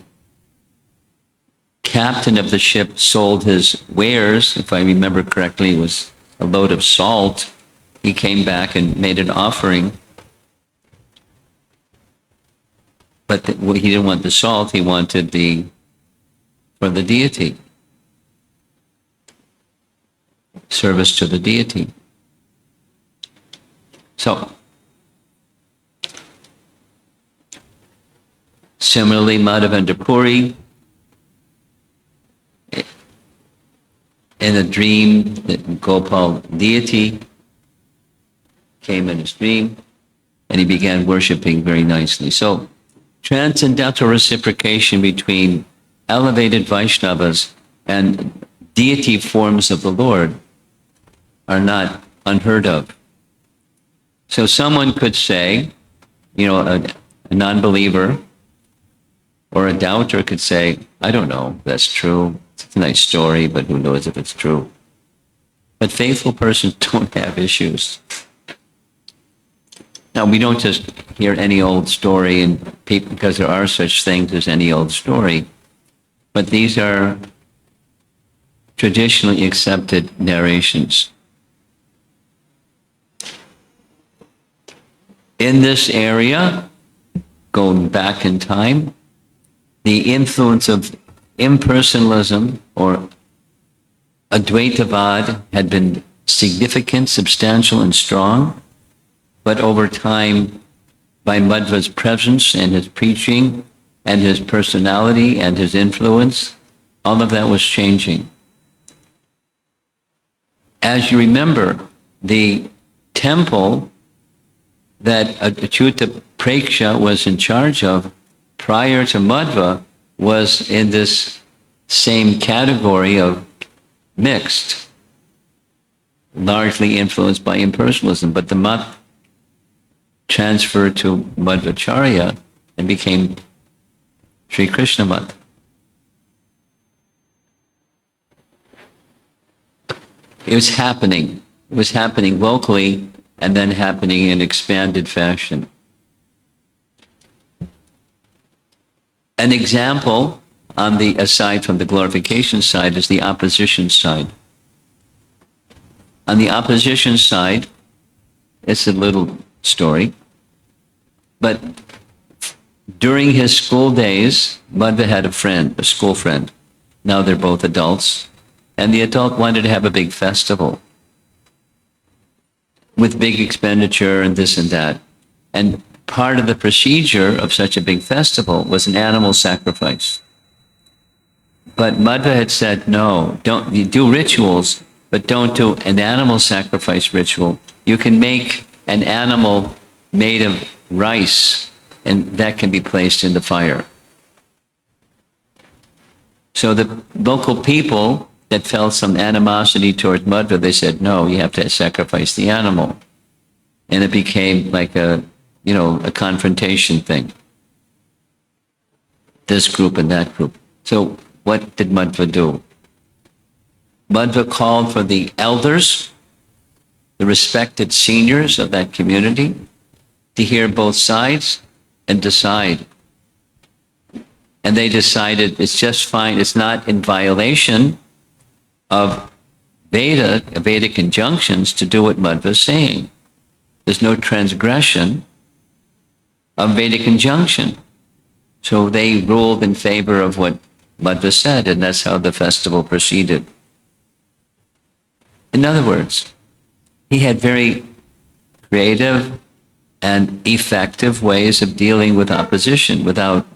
captain of the ship sold his wares, if I remember correctly, it was a load of salt, he came back and made an offering. But he didn't want the salt, he wanted for the deity. Service to the deity. So, similarly, Madhavendra Puri, in a dream, the Gopal deity came in his dream, and he began worshiping very nicely. So transcendental reciprocation between elevated Vaishnavas and deity forms of the Lord are not unheard of. So someone could say, a non-believer or a doubter could say, I don't know if that's true. It's a nice story, but who knows if it's true. But faithful persons don't have issues. Now, we don't just hear any old story and people, because there are such things as any old story, but these are traditionally accepted narrations. In this area, going back in time, the influence of impersonalism or Advaitavad had been significant, substantial, and strong. But over time, by Madhva's presence and his preaching and his personality and his influence, all of that was changing. As you remember, the temple that Achyuta Preksha was in charge of prior to Madhva was in this same category of mixed, largely influenced by impersonalism. But the Math transferred to Madhvacharya and became Sri Krishna Math. It was happening. It was happening locally and then happening in expanded fashion. An example aside from the glorification side is the opposition side. On the opposition side, it's a little story, but during his school days, Madhva had a school friend. Now they're both adults, and the adult wanted to have a big festival with big expenditure and this and that. And part of the procedure of such a big festival was an animal sacrifice. But Madhva had said, no, you do rituals, but don't do an animal sacrifice ritual. You can make an animal made of rice, and that can be placed in the fire. So the local people that felt some animosity towards Madhva, they said, no, you have to sacrifice the animal. And it became like a confrontation thing. This group and that group. So what did Madhva do? Madhva called for the elders, the respected seniors of that community, to hear both sides and decide. And they decided it's just fine, it's not in violation of Vedic injunctions to do what Madhva is saying. There's no transgression of Vedic injunction. So they ruled in favor of what Madhva said, and that's how the festival proceeded. In other words, he had very creative and effective ways of dealing with opposition without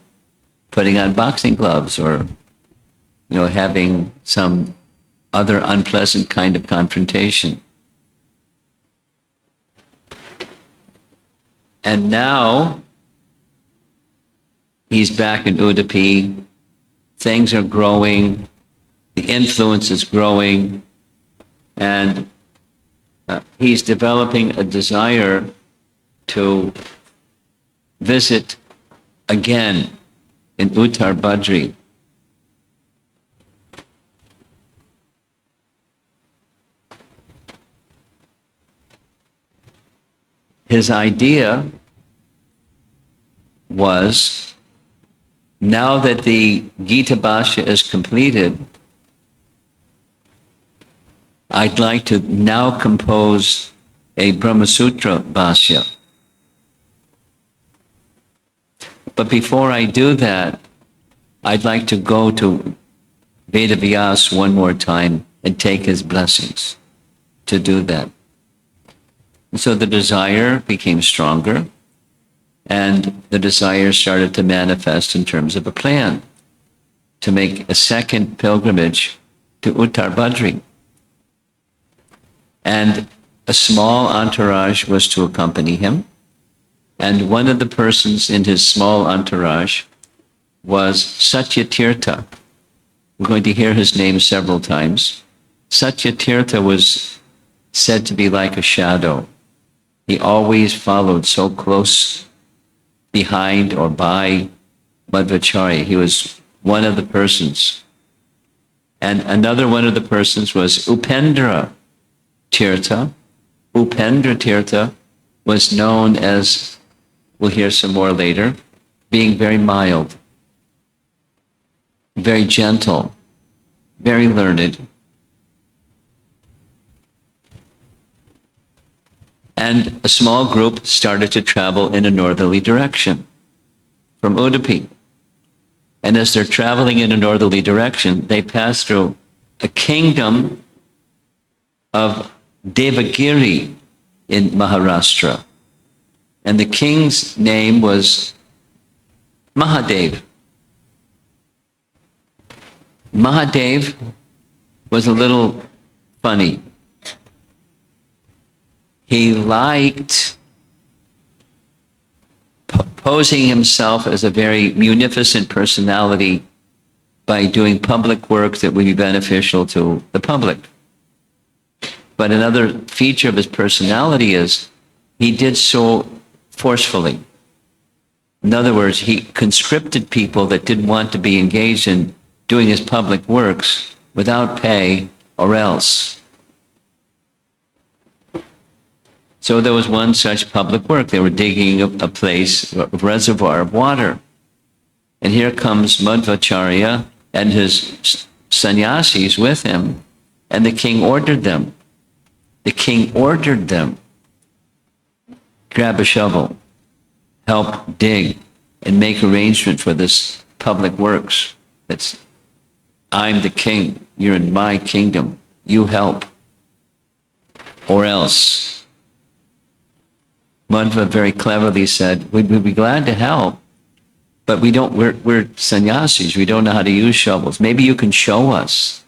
putting on boxing gloves or, having some other unpleasant kind of confrontation. And now he's back in Udupi. Things are growing. The influence is growing. And he's developing a desire to visit again in Uttar Badri. His idea was, now that the Gita Bhashya is completed, I'd like to now compose a Brahma Sutra Bhashya. But before I do that, I'd like to go to Veda Vyas one more time and take his blessings to do that. And so the desire became stronger, and the desire started to manifest in terms of a plan to make a second pilgrimage to Uttar Badri. And a small entourage was to accompany him. And one of the persons in his small entourage was Satyatirtha. We're going to hear his name several times. Satyatirtha was said to be like a shadow. He always followed so close behind or by Madhvacharya. He was one of the persons. And another one of the persons was Upendra Tirtha. Upendra Tirtha was known as, we'll hear some more later, being very mild, very gentle, very learned. And a small group started to travel in a northerly direction from Udupi. And as they're traveling in a northerly direction, they pass through a kingdom of Devagiri in Maharashtra. And the king's name was Mahadev. Mahadev was a little funny. He liked posing himself as a very munificent personality by doing public work that would be beneficial to the public. But another feature of his personality is he did so forcefully. In other words, he conscripted people that didn't want to be engaged in doing his public works without pay or else. So there was one such public work. They were digging a place, a reservoir of water. And here comes Madhvacharya and his sannyasis with him, and the king ordered them. The king ordered them, grab a shovel, help dig, and make arrangement for this public works. That's, I'm the king, you're in my kingdom, you help, or else. Madhva very cleverly said, we'd be glad to help, but we're sannyasis, we don't know how to use shovels. Maybe you can show us.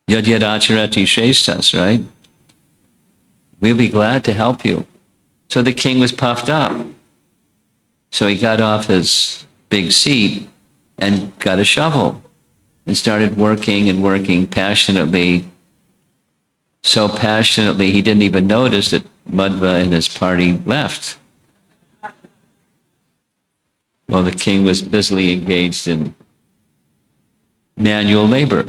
Yad yad acharati shreshtas, right? We'll be glad to help you. So the king was puffed up. So he got off his big seat and got a shovel and started working and working passionately. So passionately, he didn't even notice that Madhva and his party left. Well, the king was busily engaged in manual labor.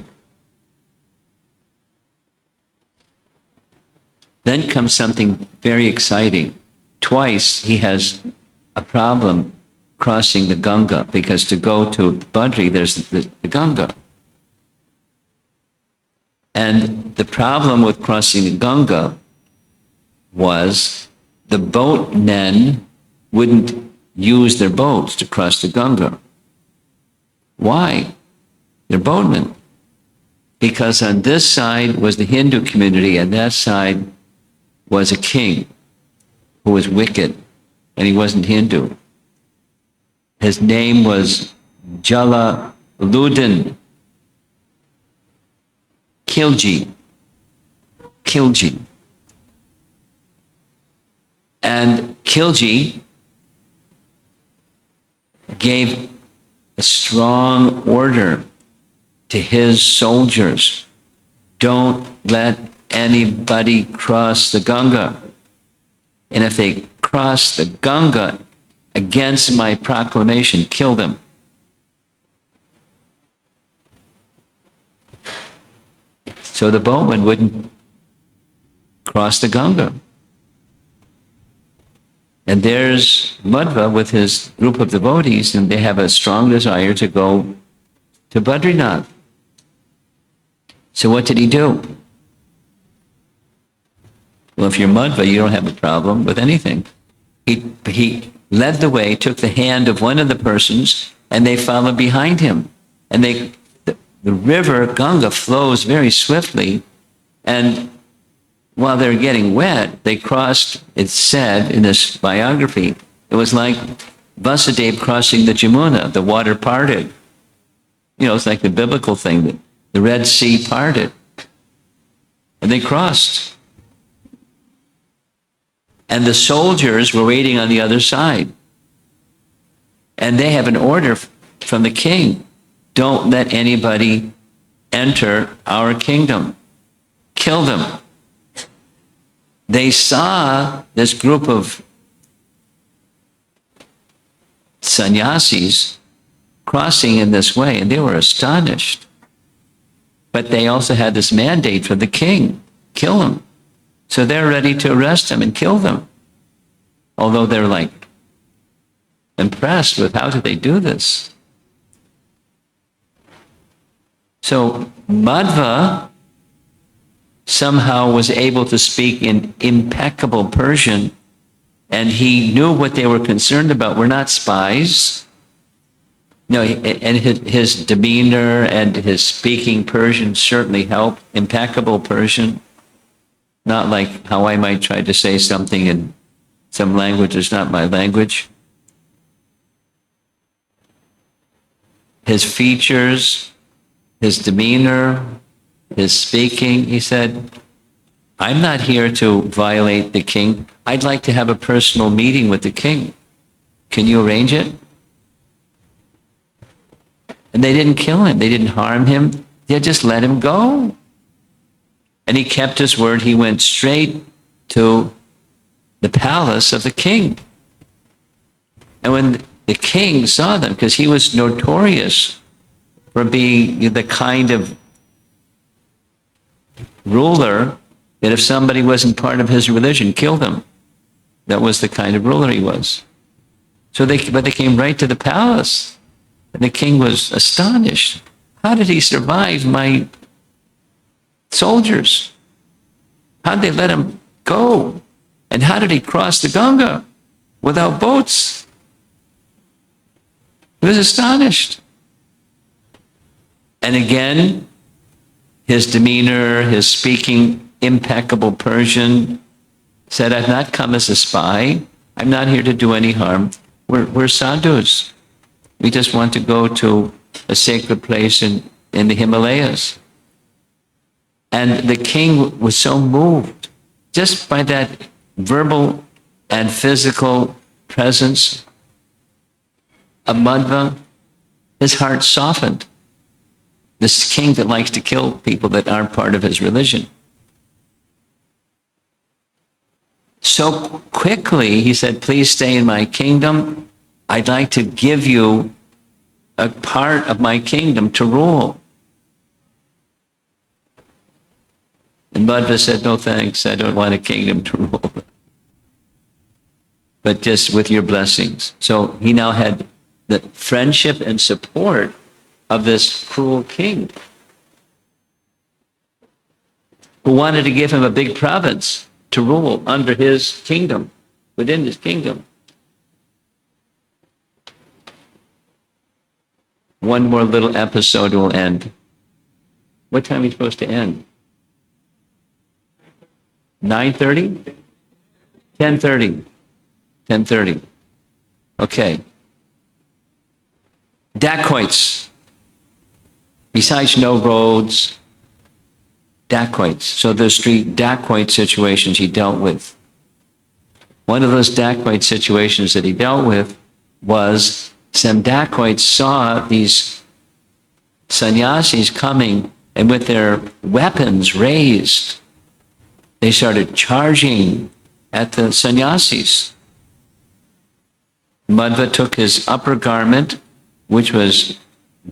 Then comes something very exciting. Twice he has a problem crossing the Ganga, because to go to Badri, there's the Ganga. And the problem with crossing the Ganga was the boatmen wouldn't use their boats to cross the Ganga. Why? They're boatmen. Because on this side was the Hindu community, and that side was a king who was wicked, and he wasn't Hindu. His name was Jalaluddin Khilji. And Khilji gave a strong order to his soldiers. Don't let anybody cross the Ganga. And if they cross the Ganga against my proclamation, kill them. So the boatmen wouldn't cross the Ganga. And there's Madhva with his group of devotees, and they have a strong desire to go to Badrinath. So what did he do? Well, if you're Madhva, you don't have a problem with anything. He led the way, took the hand of one of the persons, and they followed behind him. And the river Ganga flows very swiftly, and while they're getting wet, they crossed, it's said in this biography, it was like Vasudeva crossing the Jamuna, the water parted. You know, it's like the biblical thing that the Red Sea parted. And they crossed. And the soldiers were waiting on the other side. And they have an order from the king. Don't let anybody enter our kingdom. Kill them. They saw this group of sannyasis crossing in this way, and they were astonished. But they also had this mandate from the king, kill them. So they're ready to arrest them and kill them. Although they're like impressed with how did they do this. So Madhva somehow was able to speak in impeccable Persian, and he knew what they were concerned about. We're not spies. No, and his demeanor and his speaking Persian certainly helped. Impeccable Persian, not like how I might try to say something in some language that's not my language. His features, his demeanor, his speaking, he said, I'm not here to violate the king. I'd like to have a personal meeting with the king. Can you arrange it? And they didn't kill him. They didn't harm him. They just let him go. And he kept his word. He went straight to the palace of the king. And when the king saw them, because he was notorious for being the kind of ruler that if somebody wasn't part of his religion, killed them. That was the kind of ruler he was. But they came right to the palace. And the king was astonished. How did he survive my soldiers? How did they let him go? And how did he cross the Ganga without boats? He was astonished. And again, his demeanor, his speaking impeccable Persian, said, I've not come as a spy. I'm not here to do any harm. We're sadhus. We just want to go to a sacred place in the Himalayas. And the king was so moved just by that verbal and physical presence of Madhva. His heart softened. This king that likes to kill people that aren't part of his religion. So quickly, he said, please stay in my kingdom. I'd like to give you a part of my kingdom to rule. And Madhva said, no thanks, I don't want a kingdom to rule. But just with your blessings. So he now had the friendship and support of this cruel king who wanted to give him a big province to rule under his kingdom, within his kingdom. One more little episode will end. What time are you supposed to end? 9:30? 10:30. 10:30. Okay. Dacoits. Besides no roads, dacoits. So there's 3 dacoit situations he dealt with. One of those dacoit situations that he dealt with was some dacoits saw these sannyasis coming, and with their weapons raised, they started charging at the sannyasis. Madhva took his upper garment, which was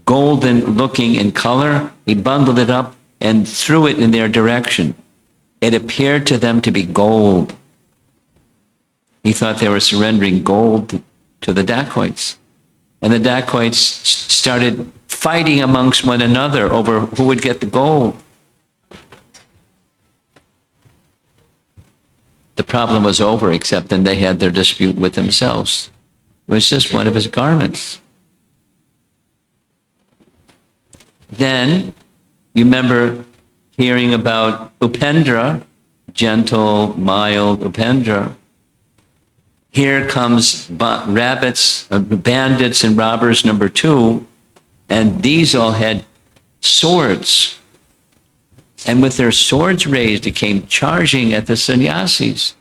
golden looking in color. He bundled it up and threw it in their direction. It appeared to them to be gold. He thought they were surrendering gold to the dacoits. And the dacoits started fighting amongst one another over who would get the gold. The problem was over, except then they had their dispute with themselves. It was just one of his garments. Then, you remember hearing about Upendra, gentle, mild Upendra. Here comes bandits and robbers #2, and these all had swords. and with their swords raised, they came charging at the sannyasis.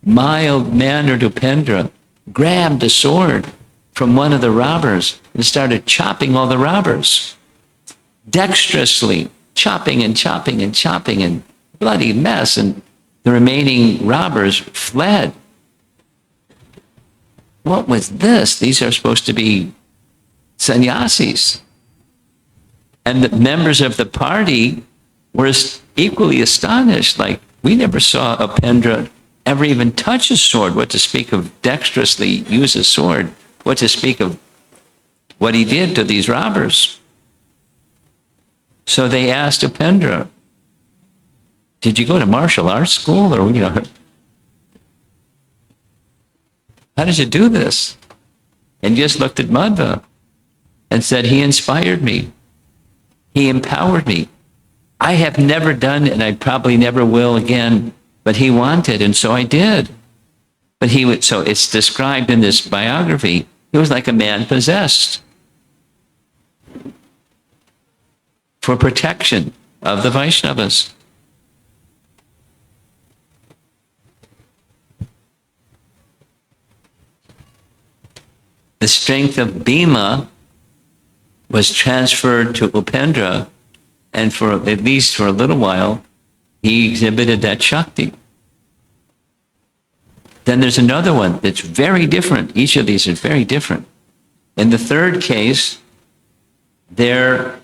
Mild-mannered Upendra grabbed a sword from one of the robbers and started chopping all the robbers. Dexterously, chopping and chopping and chopping, and bloody mess, and the remaining robbers fled. What was this? These are supposed to be sannyasis. And the members of the party were equally astonished, like, we never saw Upendra ever even touch a sword, what to speak of dexterously use a sword, what to speak of what he did to these robbers. So they asked Upendra, did you go to martial arts school, or, how did you do this? And just looked at Madhva and said, he inspired me. He empowered me. I have never done, and I probably never will again, but he wanted, and so I did. But so it's described in this biography, he was like a man possessed for protection of the Vaishnavas. The strength of Bhima was transferred to Upendra, and for at least for a little while, he exhibited that Shakti. Then there's another one that's very different. Each of these is very different. In the third case, they're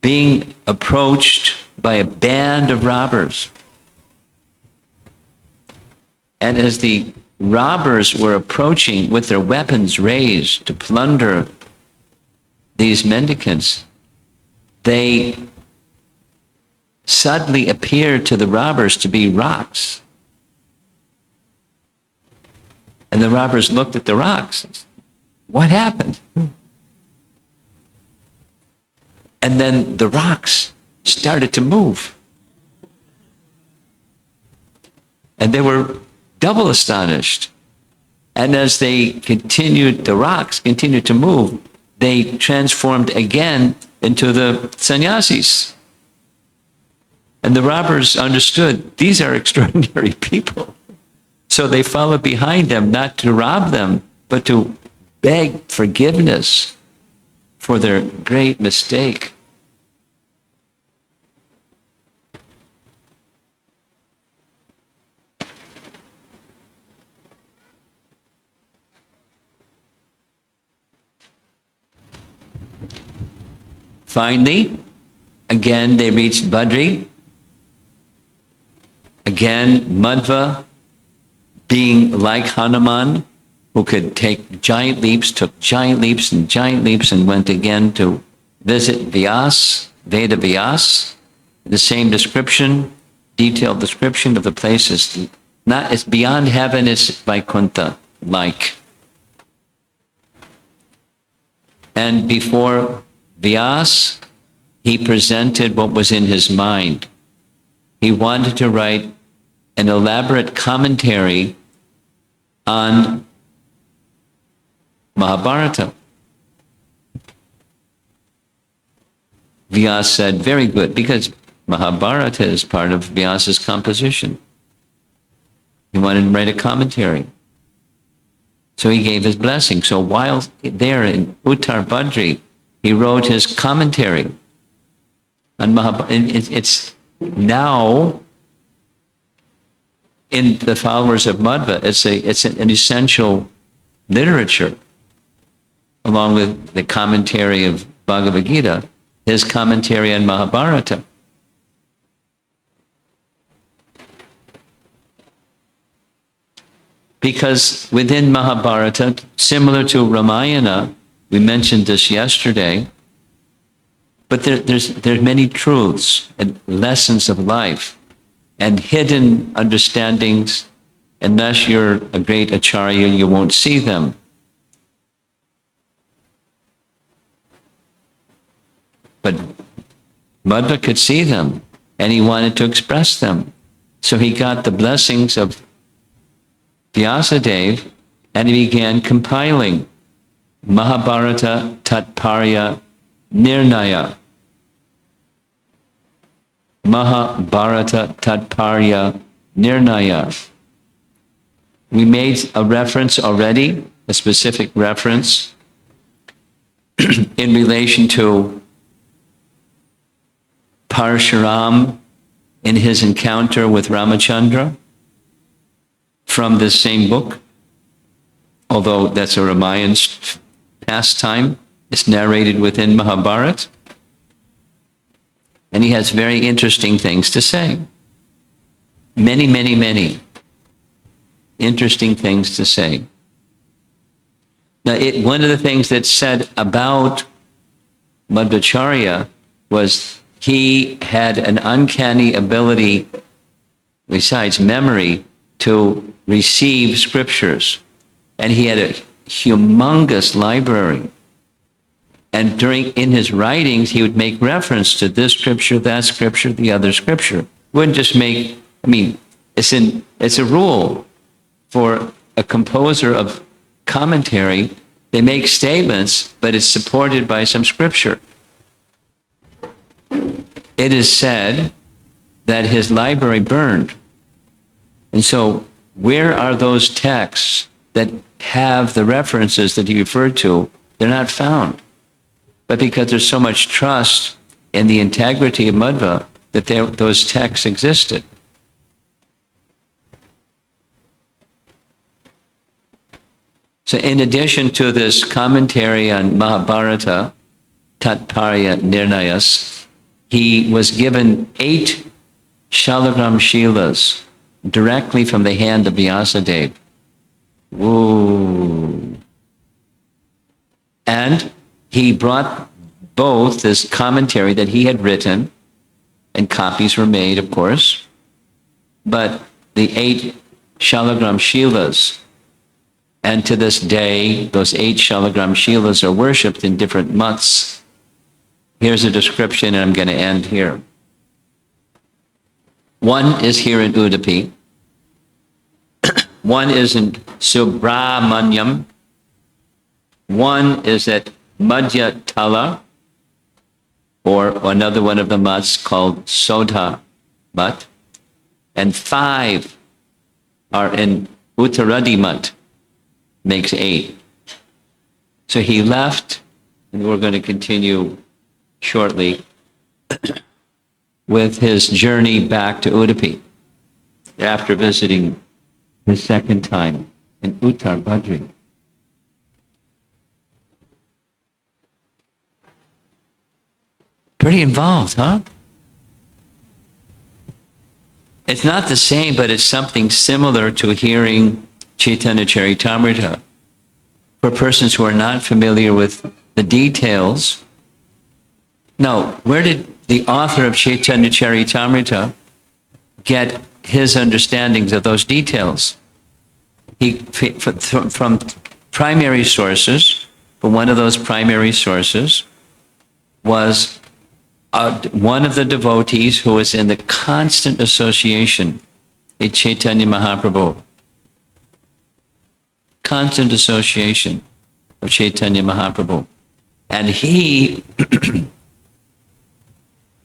being approached by a band of robbers. And as the robbers were approaching with their weapons raised to plunder these mendicants, they suddenly appeared to the robbers to be rocks. And the robbers looked at the rocks. What happened? And then the rocks started to move. And they were double astonished. And as the rocks continued to move, they transformed again into the sannyasis. And the robbers understood, these are extraordinary people. So they followed behind them, not to rob them, but to beg forgiveness for their great mistake. Finally, again, they reached Badri. Again, Madhva, being like Hanuman, who could take giant leaps, took giant leaps and went again to visit Vyas, Veda Vyas. The same description, detailed description of the places. It's beyond heaven, it's Vaikuntha like. And before Vyas, he presented what was in his mind. He wanted to write an elaborate commentary on Mahabharata. Vyas said, very good, because Mahabharata is part of Vyasa's composition. He wanted to write a commentary. So he gave his blessing. So while there in Uttar Badri, he wrote his commentary on Mahabharata. It's now in the followers of Madhva, it's an essential literature, along with the commentary of Bhagavad Gita, his commentary on Mahabharata. Because within Mahabharata, similar to Ramayana, we mentioned this yesterday, but there's many truths and lessons of life and hidden understandings. Unless you're a great acharya, you won't see them. But Madhva could see them, and he wanted to express them. So he got the blessings of Vyasadeva, and he began compiling Mahabharata Tatparya Nirnaya. Mahabharata Tatparya Nirnaya. We made a reference already, a specific reference in relation to Parshuram in his encounter with Ramachandra from this same book, although that's a Ramayan pastime. It's narrated within Mahabharata. And he has very interesting things to say. Many, many, many interesting things to say. Now, one of the things that's said about Madhvacharya was he had an uncanny ability, besides memory, to receive scriptures. And he had a humongous library. And in his writings, he would make reference to this scripture, that scripture, the other scripture. Wouldn't just make, it's a rule for a composer of commentary. They make statements, but it's supported by some scripture. It is said that his library burned. And so where are those texts that have the references that he referred to? They're not found. But because there's so much trust in the integrity of Madhva, that those texts existed. So in addition to this commentary on Mahabharata, Tatparya Nirnayas, he was given 8 Shalagram Shilas directly from the hand of Vyasadeva. Woo. And he brought both this commentary that he had written, and copies were made, of course, but the 8 Shalagram Shilas. And to this day, those 8 Shalagram Shilas are worshipped in different mutts. Here's a description, and I'm going to end here. One is here in Udupi. One is in Subramanyam. One is at Madhya Tala, or another one of the mutts called Sodha Mutt. And 5 are in Uttaradi Mutt. Makes 8. So he left, and we're going to continue shortly with his journey back to Udupi after visiting his second time in Uttar Badri. Pretty involved, huh? It's not the same, but it's something similar to hearing Chaitanya Charitamrita. For persons who are not familiar with the details, now, where did the author of Chaitanya Charitamrita get his understandings of those details? From primary sources, but one of those primary sources was one of the devotees who was in the constant association with Chaitanya Mahaprabhu. Constant association of Chaitanya Mahaprabhu. And he,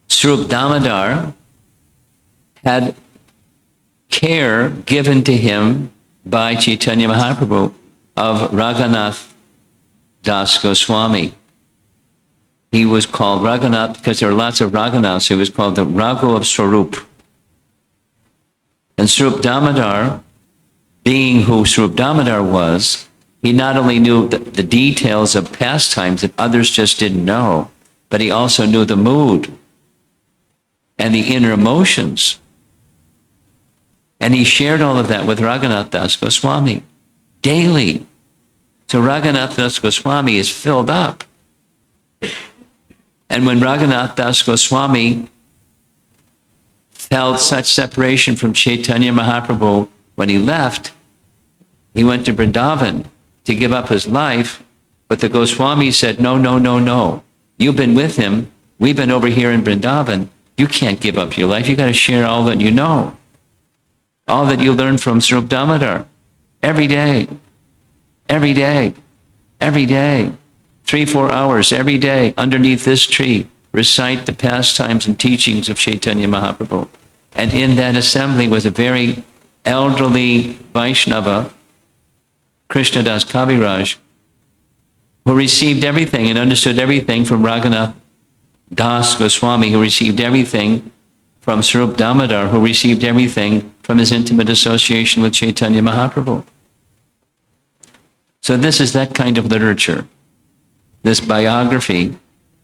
Srup Damodar, had care given to him by Chaitanya Mahaprabhu of Raghunath Das Goswami. He was called Raghunath because there are lots of Raghunaths. He was called the Raghu of Swarup. And Srup Damodar, being who Srup Damodar was, he not only knew the details of pastimes that others just didn't know, but he also knew the mood and the inner emotions. And he shared all of that with Raghunath Das Goswami daily. So Raghunath Das Goswami is filled up. And when Raghunath Das Goswami felt such separation from Chaitanya Mahaprabhu, when he left, he went to Vrindavan to give up his life, but the Goswami said, no, no, no, no. You've been with him. We've been over here in Vrindavan. You can't give up your life. You got to share all that you know, all that you learned from Srup Damodar every day, every day, every day, 3-4 hours every day underneath this tree, recite the pastimes and teachings of Chaitanya Mahaprabhu. And in that assembly was a very elderly Vaishnava, Krishnadas Kaviraj, who received everything and understood everything from Raghunath Das Goswami, who received everything from Sarup Damodar, who received everything from his intimate association with Chaitanya Mahaprabhu. So this is that kind of literature, this biography,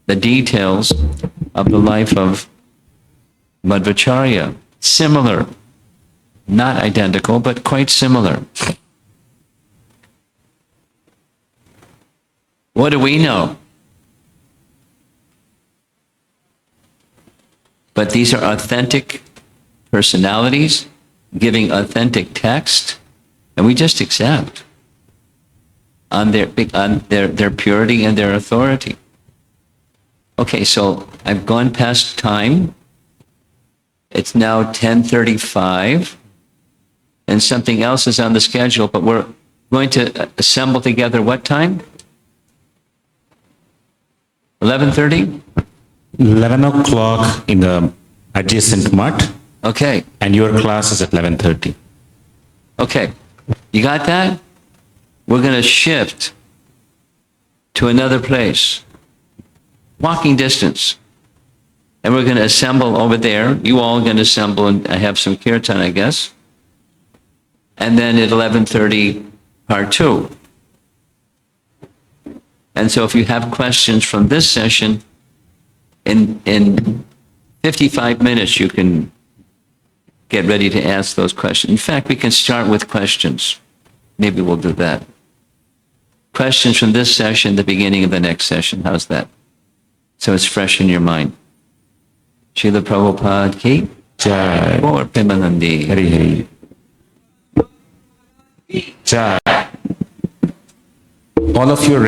the details of the life of Madhvacharya. Similar, not identical, but quite similar. What do we know? But these are authentic personalities giving authentic text, and we just accept on their purity and their authority. Okay, so I've gone past time. It's now 10:35, and something else is on the schedule, but we're going to assemble together what time? 11:30? 11 o'clock in the adjacent mutt, Okay, and your class is at 11:30. okay. You got that? We're going to shift to another place, walking distance. And we're going to assemble over there. You all are going to assemble and have some kirtan, I guess. And then at 11:30, part 2. And so if you have questions from this session, in 55 minutes, you can get ready to ask those questions. In fact, we can start with questions. Maybe we'll do that. Questions from this session, the beginning of the next session. How's that? So it's fresh in your mind. Srila Prabhupada ki Jai. or Premanandi. Hari Hari. Jai. All of you